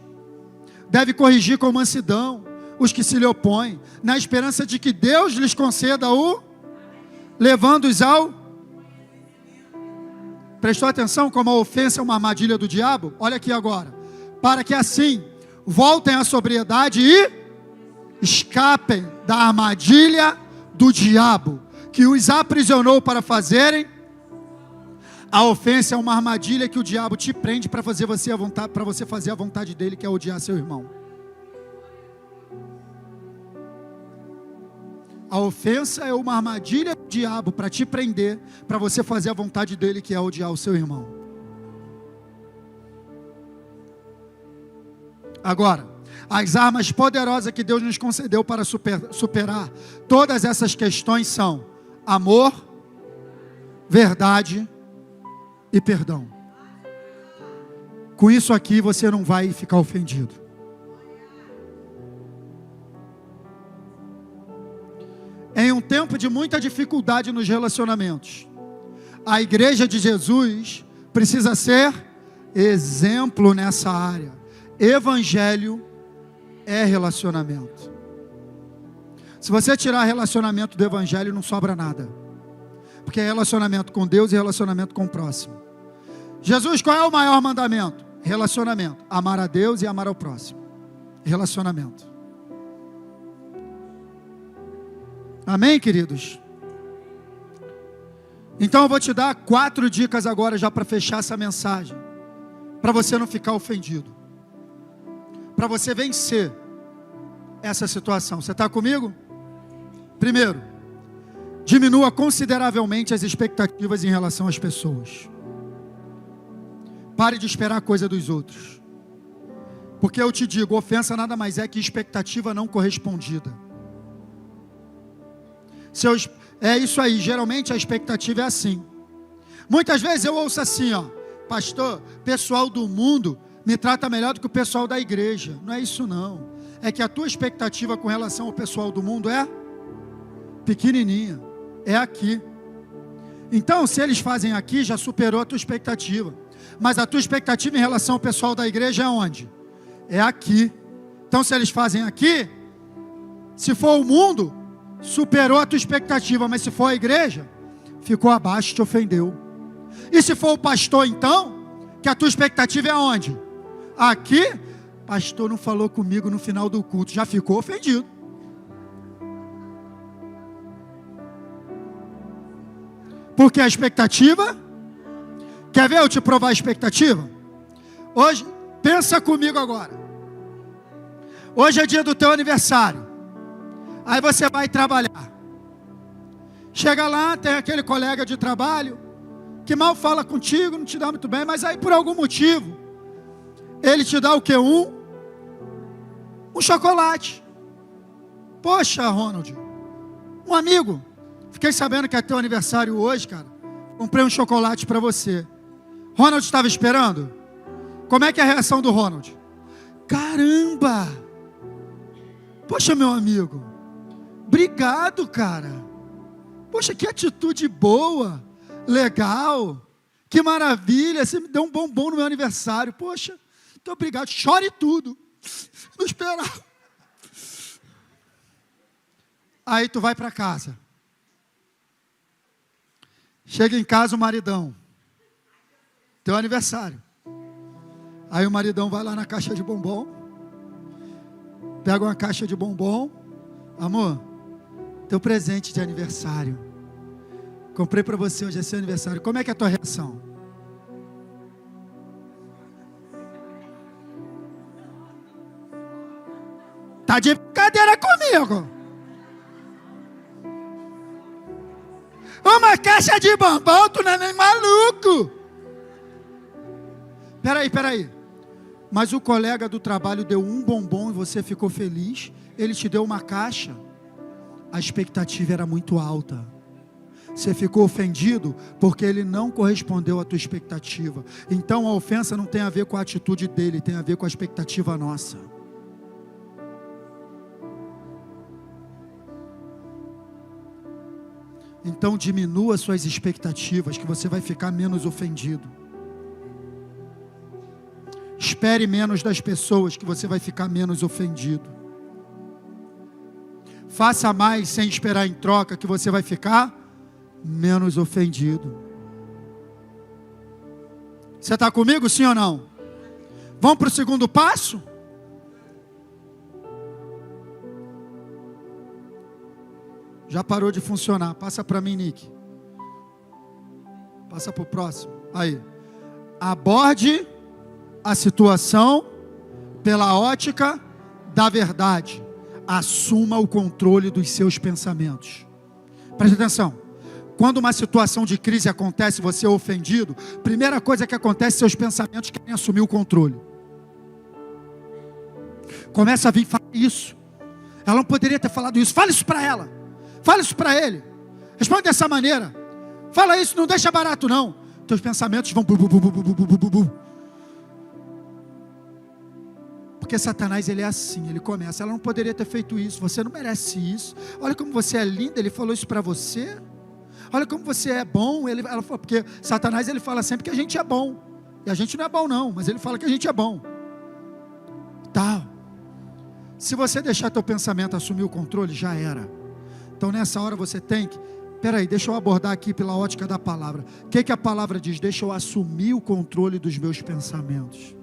Deve corrigir com mansidão os que se lhe opõem, na esperança de que Deus lhes conceda o levando-os ao... Prestou atenção como a ofensa é uma armadilha do diabo? Olha aqui agora. Para que assim voltem à sobriedade e escapem da armadilha do diabo, que os aprisionou para fazerem. A ofensa é uma armadilha que o diabo te prende para fazer você a vontade, para você fazer a vontade dele, que é odiar seu irmão. A ofensa é uma armadilha do diabo para te prender, para você fazer a vontade dele, que é odiar o seu irmão. Agora, as armas poderosas que Deus nos concedeu para superar todas essas questões são amor, verdade e perdão. Com isso aqui você não vai ficar ofendido. Em um tempo de muita dificuldade nos relacionamentos, a igreja de Jesus precisa ser exemplo nessa área. Evangelho é relacionamento. Se você tirar relacionamento do evangelho, não sobra nada. Porque é relacionamento com Deus e relacionamento com o próximo. Jesus, qual é o maior mandamento? Relacionamento. Amar a Deus e amar ao próximo. Relacionamento. Amém, queridos? Então eu vou te dar 4 dicas agora já para fechar essa mensagem. Para você não ficar ofendido. Para você vencer essa situação. Você está comigo? Primeiro, diminua consideravelmente as expectativas em relação às pessoas. Pare de esperar coisa dos outros. Porque eu te digo, ofensa nada mais é que expectativa não correspondida. É isso aí, geralmente a expectativa é assim. Muitas vezes eu ouço assim, pastor, pessoal do mundo me trata melhor do que o pessoal da igreja. Não é isso não. É que a tua expectativa com relação ao pessoal do mundo é pequenininha. É aqui. Então, se eles fazem aqui, já superou a tua expectativa. Mas a tua expectativa em relação ao pessoal da igreja é onde? É aqui. Então, se eles fazem aqui, se for o mundo, superou a tua expectativa. Mas se for a igreja, ficou abaixo, te ofendeu. E se for o pastor, então, que a tua expectativa é onde? Aqui, pastor não falou comigo no final do culto, já ficou ofendido. Porque a expectativa, quer ver eu te provar a expectativa? Hoje, pensa comigo agora. Hoje é dia do teu aniversário. Aí você vai trabalhar. Chega lá, tem aquele colega de trabalho que mal fala contigo, não te dá muito bem, mas aí por algum motivo ele te dá o quê? Um chocolate. Poxa, Ronald, um amigo, fiquei sabendo que é teu aniversário hoje, cara. Comprei um chocolate para você. Ronald estava esperando? Como é que é a reação do Ronald? Caramba! Poxa, meu amigo, obrigado, cara. Poxa, que atitude boa, legal, que maravilha, você me deu um bombom no meu aniversário. Poxa, muito obrigado, chore tudo. Não esperava. Aí tu vai para casa. Chega em casa o maridão. Teu aniversário. Aí o maridão vai lá na caixa de bombom. Pega uma caixa de bombom. Amor, teu presente de aniversário. Comprei para você, hoje é seu aniversário. Como é que é a tua reação? Tá de brincadeira comigo. Uma caixa de bombom, tu não é nem maluco. Peraí. Mas o colega do trabalho deu um bombom e você ficou feliz. Ele te deu uma caixa. A expectativa era muito alta. Você ficou ofendido porque ele não correspondeu à tua expectativa. Então a ofensa não tem a ver com a atitude dele, tem a ver com a expectativa nossa. Então diminua suas expectativas, que você vai ficar menos ofendido. Espere menos das pessoas, que você vai ficar menos ofendido. Faça mais sem esperar em troca, que você vai ficar menos ofendido. Você está comigo, sim ou não? Vamos para o segundo passo? Já parou de funcionar. Passa para mim, Nick. Passa para o próximo. Aí. Aborde a situação pela ótica da verdade. assuma o controle dos seus pensamentos. Preste atenção. Quando uma situação de crise acontece, você é ofendido, primeira coisa que acontece, seus pensamentos querem assumir o controle. Começa a vir, fala isso. Ela não poderia ter falado isso. Fala isso para ela. Fala isso para ele. Responde dessa maneira. Fala isso, não deixa barato não. Teus pensamentos vão Porque Satanás, ele é assim, ele começa. Ela não poderia ter feito isso. Você não merece isso. Olha como você é linda. Ele falou isso para você. Olha como você é bom. Ela falou, porque Satanás, ele fala sempre que a gente é bom. E a gente não é bom não, mas ele fala que a gente é bom. Tal. Se você deixar teu pensamento assumir o controle, já era. Então nessa hora você tem que, peraí, deixa eu abordar aqui pela ótica da palavra. O que a palavra diz? Deixa eu assumir o controle dos meus pensamentos.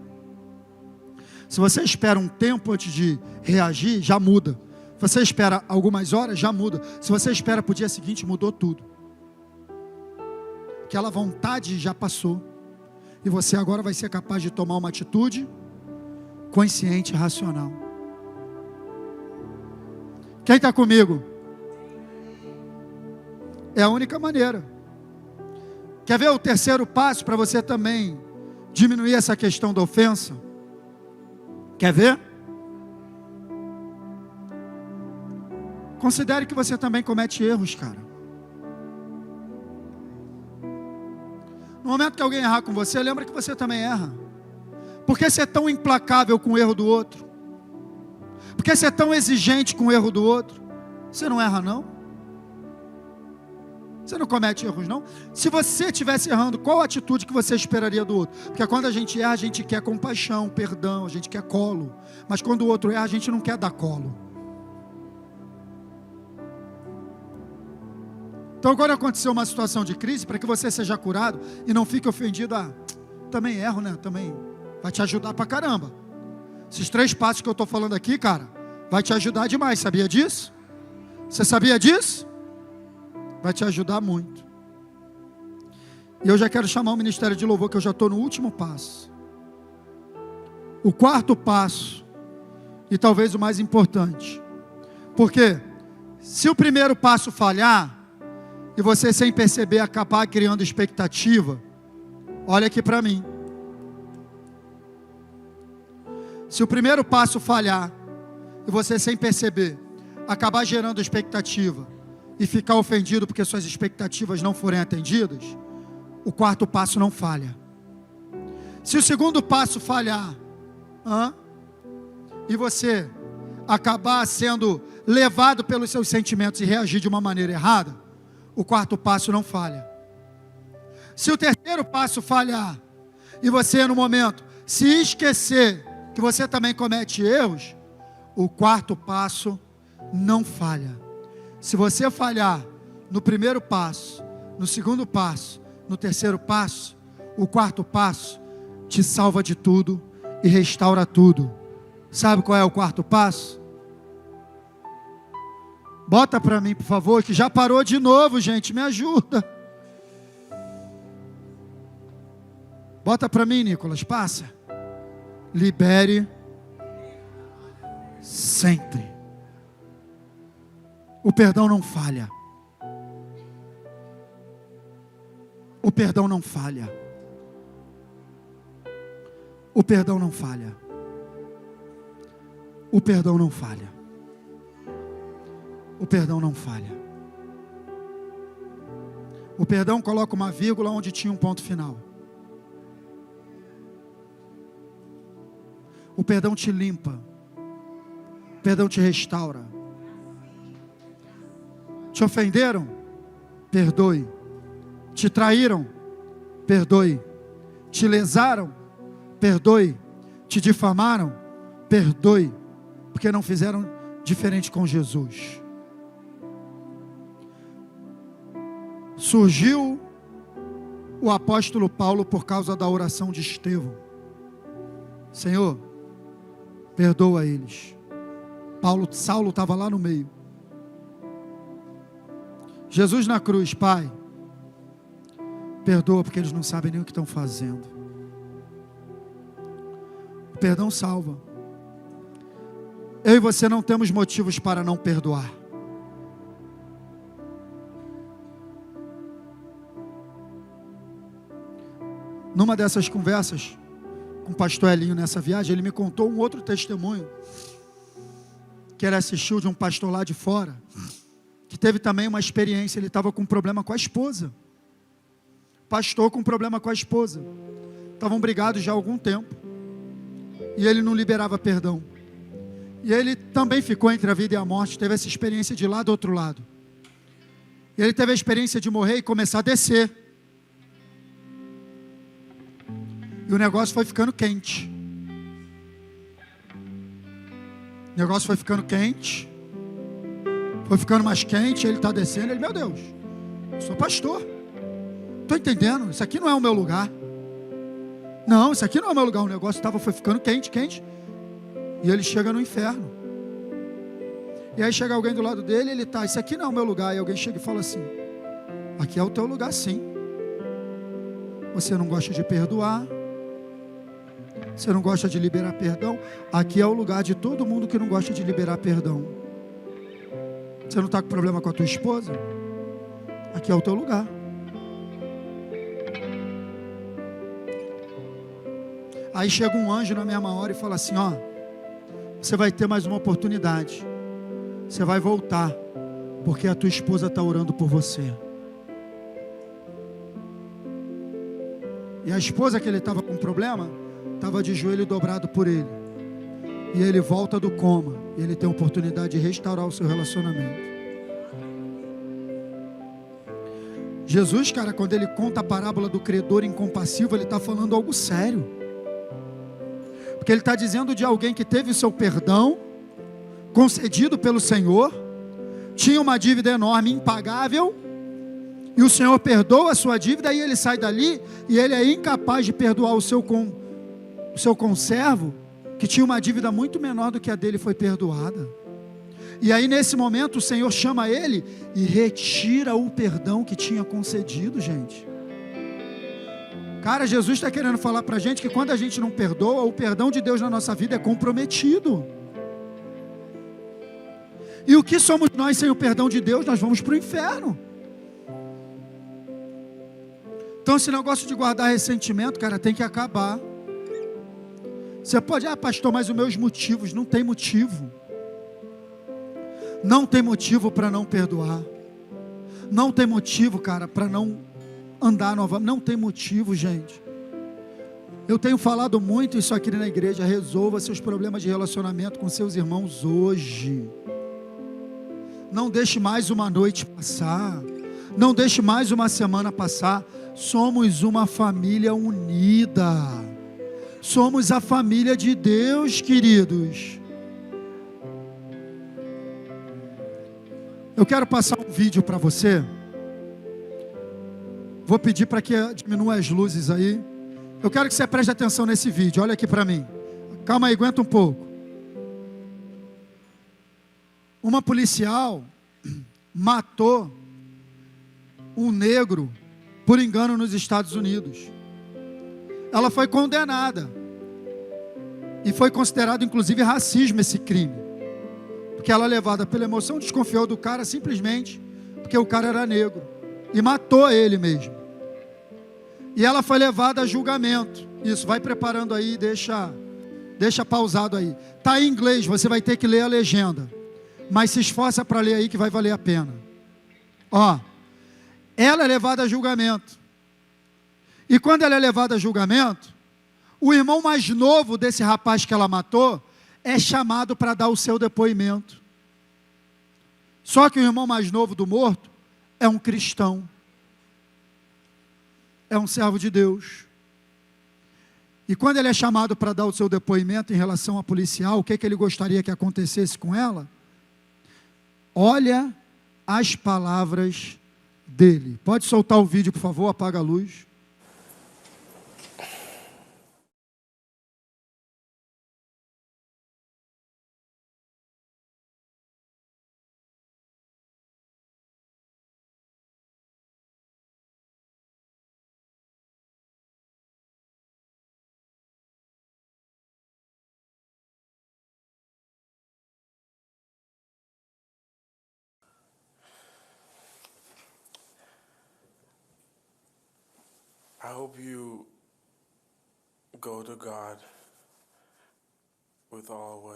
Se você espera um tempo antes de reagir, já muda. Se você espera algumas horas, já muda. Se você espera para o dia seguinte, mudou tudo. Aquela vontade já passou. E você agora vai ser capaz de tomar uma atitude consciente e racional. Quem está comigo? É a única maneira. Quer ver o terceiro passo para você também diminuir essa questão da ofensa? Quer ver? Considere que você também comete erros, cara. No momento que alguém errar com você, lembra que você também erra. Por que você é tão implacável com o erro do outro? Por que você é tão exigente com o erro do outro? Você não erra não? Você não comete erros não? Se você estivesse errando, qual a atitude que você esperaria do outro? Porque quando a gente erra, a gente quer compaixão, perdão, a gente quer colo. Mas quando o outro erra, a gente não quer dar colo. Então quando acontecer uma situação de crise, para que você seja curado e não fique ofendido, também erro, né? Também vai te ajudar pra caramba. Esses 3 passos que eu estou falando aqui, cara, vai te ajudar demais, sabia disso? Você sabia disso? Vai te ajudar muito. E eu já quero chamar o ministério de louvor, que eu já estou no último passo. O 4º passo, e talvez o mais importante. Porque se o primeiro passo falhar, e você sem perceber acabar criando expectativa, olha aqui para mim. Se o primeiro passo falhar, e você sem perceber acabar gerando expectativa, e ficar ofendido porque suas expectativas não forem atendidas, o 4º passo não falha. Se o 2º passo falhar, e você acabar sendo levado pelos seus sentimentos e reagir de uma maneira errada, o 4º passo não falha. Se o 3º passo falhar, e você no momento se esquecer que você também comete erros, o 4º passo não falha. Se você falhar no primeiro passo, no 2º passo, no 3º passo, o 4º passo te salva de tudo e restaura tudo. Sabe qual é o 4º passo? Bota para mim, por favor, que já parou de novo, gente, me ajuda. Bota para mim, Nicolas, passa. Libere sempre. O perdão não falha. O perdão não falha. O perdão não falha. O perdão não falha. O perdão não falha. O perdão coloca uma vírgula onde tinha um ponto final. O perdão te limpa. O perdão te restaura. Te ofenderam? Perdoe. Te traíram? Perdoe. Te lesaram? Perdoe. Te difamaram? Perdoe. Porque não fizeram diferente com Jesus. Surgiu o apóstolo Paulo por causa da oração de Estevão. Senhor, perdoa eles. Saulo estava lá no meio. Jesus na cruz, Pai, perdoa porque eles não sabem nem o que estão fazendo. O perdão salva. eu e você não temos motivos para não perdoar. Numa dessas conversas com o pastor Elinho nessa viagem, ele me contou um outro testemunho que ele assistiu de um pastor lá de fora, que teve também uma experiência. Ele estava com um problema com a esposa, pastor com problema com a esposa, estavam brigados já há algum tempo, e ele não liberava perdão, e ele também ficou entre a vida e a morte, teve essa experiência de lá do outro lado, e ele teve a experiência de morrer e começar a descer, e o negócio foi ficando quente, foi ficando mais quente, ele está descendo, ele, meu Deus, eu sou pastor, estou entendendo, isso aqui não é o meu lugar, não, isso aqui não é o meu lugar, o negócio foi ficando quente, e ele chega no inferno, e aí chega alguém do lado dele, ele está, isso aqui não é o meu lugar, e alguém chega e fala assim, aqui é o teu lugar sim, você não gosta de perdoar, você não gosta de liberar perdão, aqui é o lugar de todo mundo que não gosta de liberar perdão. Você não está com problema com a tua esposa? Aqui é o teu lugar. Aí chega um anjo na mesma hora e fala assim, ó, você vai ter mais uma oportunidade, você vai voltar, porque a tua esposa está orando por você. E a esposa que ele estava com problema, estava de joelho dobrado por ele, e ele volta do coma, e ele tem a oportunidade de restaurar o seu relacionamento. Jesus, cara, quando ele conta a parábola do credor incompassivo, ele está falando algo sério, porque ele está dizendo de alguém que teve o seu perdão concedido pelo Senhor, tinha uma dívida enorme, impagável, e o Senhor perdoa a sua dívida, e ele sai dali, e ele é incapaz de perdoar o seu conservo, que tinha uma dívida muito menor do que a dele, foi perdoada. E aí nesse momento o Senhor chama ele e retira o perdão que tinha concedido, gente. Cara, Jesus está querendo falar para a gente que quando a gente não perdoa, o perdão de Deus na nossa vida é comprometido. E o que somos nós sem o perdão de Deus? Nós vamos para o inferno. Então esse negócio de guardar ressentimento, cara, tem que acabar. Você pode, pastor, mas os meus motivos, não tem motivo. Não tem motivo para não perdoar. Não tem motivo, cara, para não andar novamente. Não tem motivo, gente. Eu tenho falado muito isso aqui na igreja. Resolva seus problemas de relacionamento com seus irmãos hoje. Não deixe mais uma noite passar. Não deixe mais uma semana passar. Somos uma família unida. Somos a família de Deus, queridos. Eu quero passar um vídeo para você. Vou pedir para que diminua as luzes aí. Eu quero que você preste atenção nesse vídeo. Olha aqui para mim. Calma aí, aguenta um pouco. Uma policial matou um negro por engano nos Estados Unidos. Ela foi condenada, e foi considerado inclusive racismo esse crime, porque ela, levada pela emoção, desconfiou do cara simplesmente porque o cara era negro, e matou ele mesmo. E ela foi levada a julgamento. Isso, vai preparando aí, deixa pausado aí. Está em inglês, você vai ter que ler a legenda, mas se esforça para ler aí que vai valer a pena. Ó, ela é levada a julgamento. E quando ela é levada a julgamento, o irmão mais novo desse rapaz que ela matou é chamado para dar o seu depoimento. Só que o irmão mais novo do morto é um cristão, é um servo de Deus. E quando ele é chamado para dar o seu depoimento em relação à policial, o que ele gostaria que acontecesse com ela? Olha as palavras dele. Pode soltar o vídeo, por favor, apaga a luz. I hope you go to God with all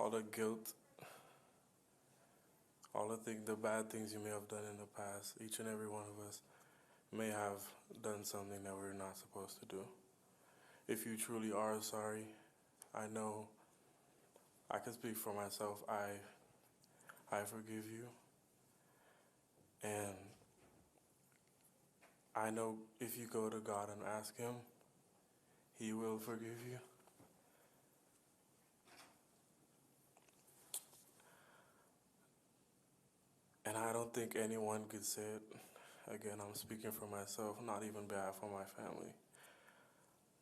the guilt, all the bad things you may have done in the past. Each and every one of us may have done something that we're not supposed to do. If you truly are sorry, I know I can speak for myself. I forgive you. And I know if you go to God and ask Him, He will forgive you. And I don't think anyone could say it. Again, I'm speaking for myself, not even bad for my family.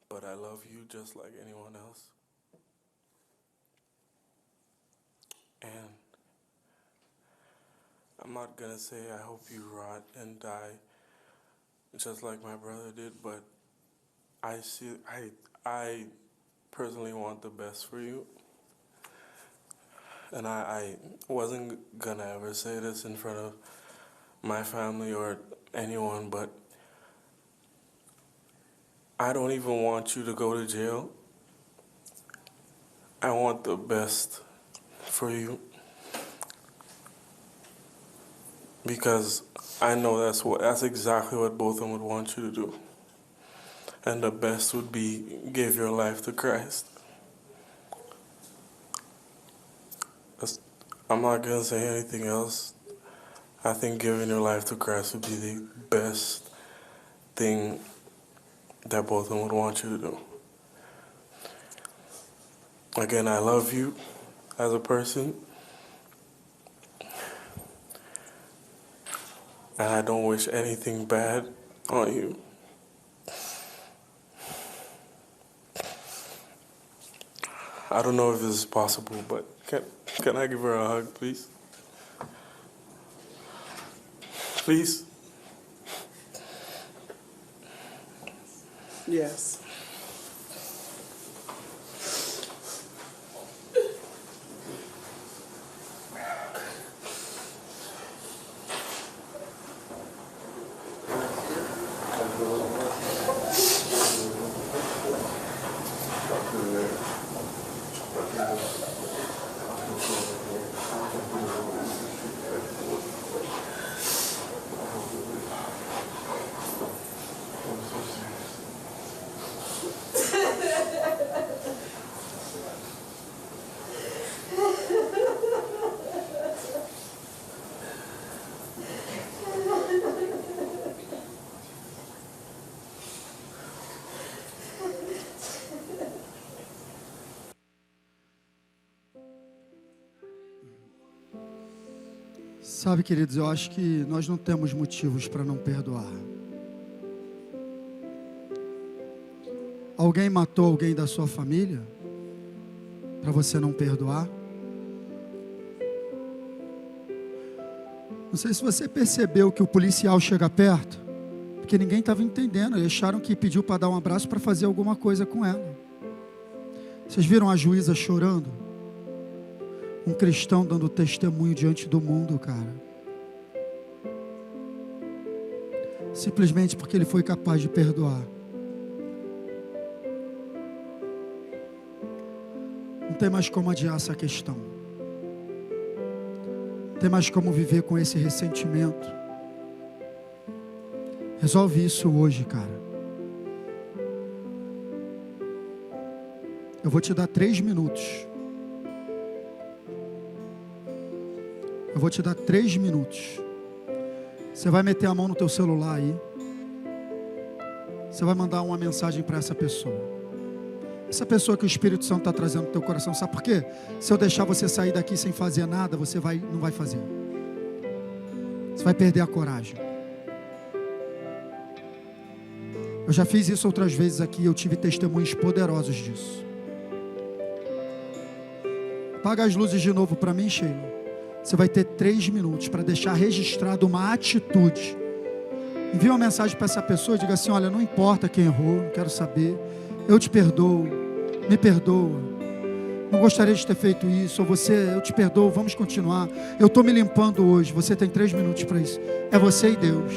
But I love you just like anyone else. And I'm not going to say I hope you rot and die just like my brother did, but I personally want the best for you. And I wasn't gonna ever say this in front of my family or anyone, but I don't even want you to go to jail. I want the best for you. Because I know that's exactly what both of them would want you to do. And the best would be give your life to Christ. I'm not going to say anything else. I think giving your life to Christ would be the best thing that both of them would want you to do. Again, I love you as a person. And I don't wish anything bad on you. I don't know if this is possible, but can I give her a hug, please? Please? Yes. Sabe, queridos, eu acho que nós não temos motivos para não perdoar. Alguém matou alguém da sua família para você não perdoar? Não sei se você percebeu que o policial chega perto, porque ninguém estava entendendo. Eles acharam que pediu para dar um abraço para fazer alguma coisa com ela. Vocês viram a juíza chorando? Um cristão dando testemunho diante do mundo, cara. Simplesmente porque ele foi capaz de perdoar. Não tem mais como adiar essa questão. Não tem mais como viver com esse ressentimento. Resolve isso hoje, cara. Eu vou te dar 3 minutos. Eu vou te dar 3 minutos. Você vai meter a mão no teu celular aí. Você vai mandar uma mensagem para essa pessoa. Essa pessoa que o Espírito Santo está trazendo no teu coração. Sabe por quê? Se eu deixar você sair daqui sem fazer nada, você não vai fazer. Você vai perder a coragem. Eu já fiz isso outras vezes aqui. Eu tive testemunhos poderosos disso. Apaga as luzes de novo para mim, Sheila. Você vai ter 3 minutos para deixar registrado uma atitude. Envie uma mensagem para essa pessoa e diga assim: olha, não importa quem errou, não quero saber, eu te perdoo, me perdoa, não gostaria de ter feito isso, ou você, eu te perdoo, vamos continuar, eu estou me limpando hoje. Você tem 3 minutos para isso, é você e Deus.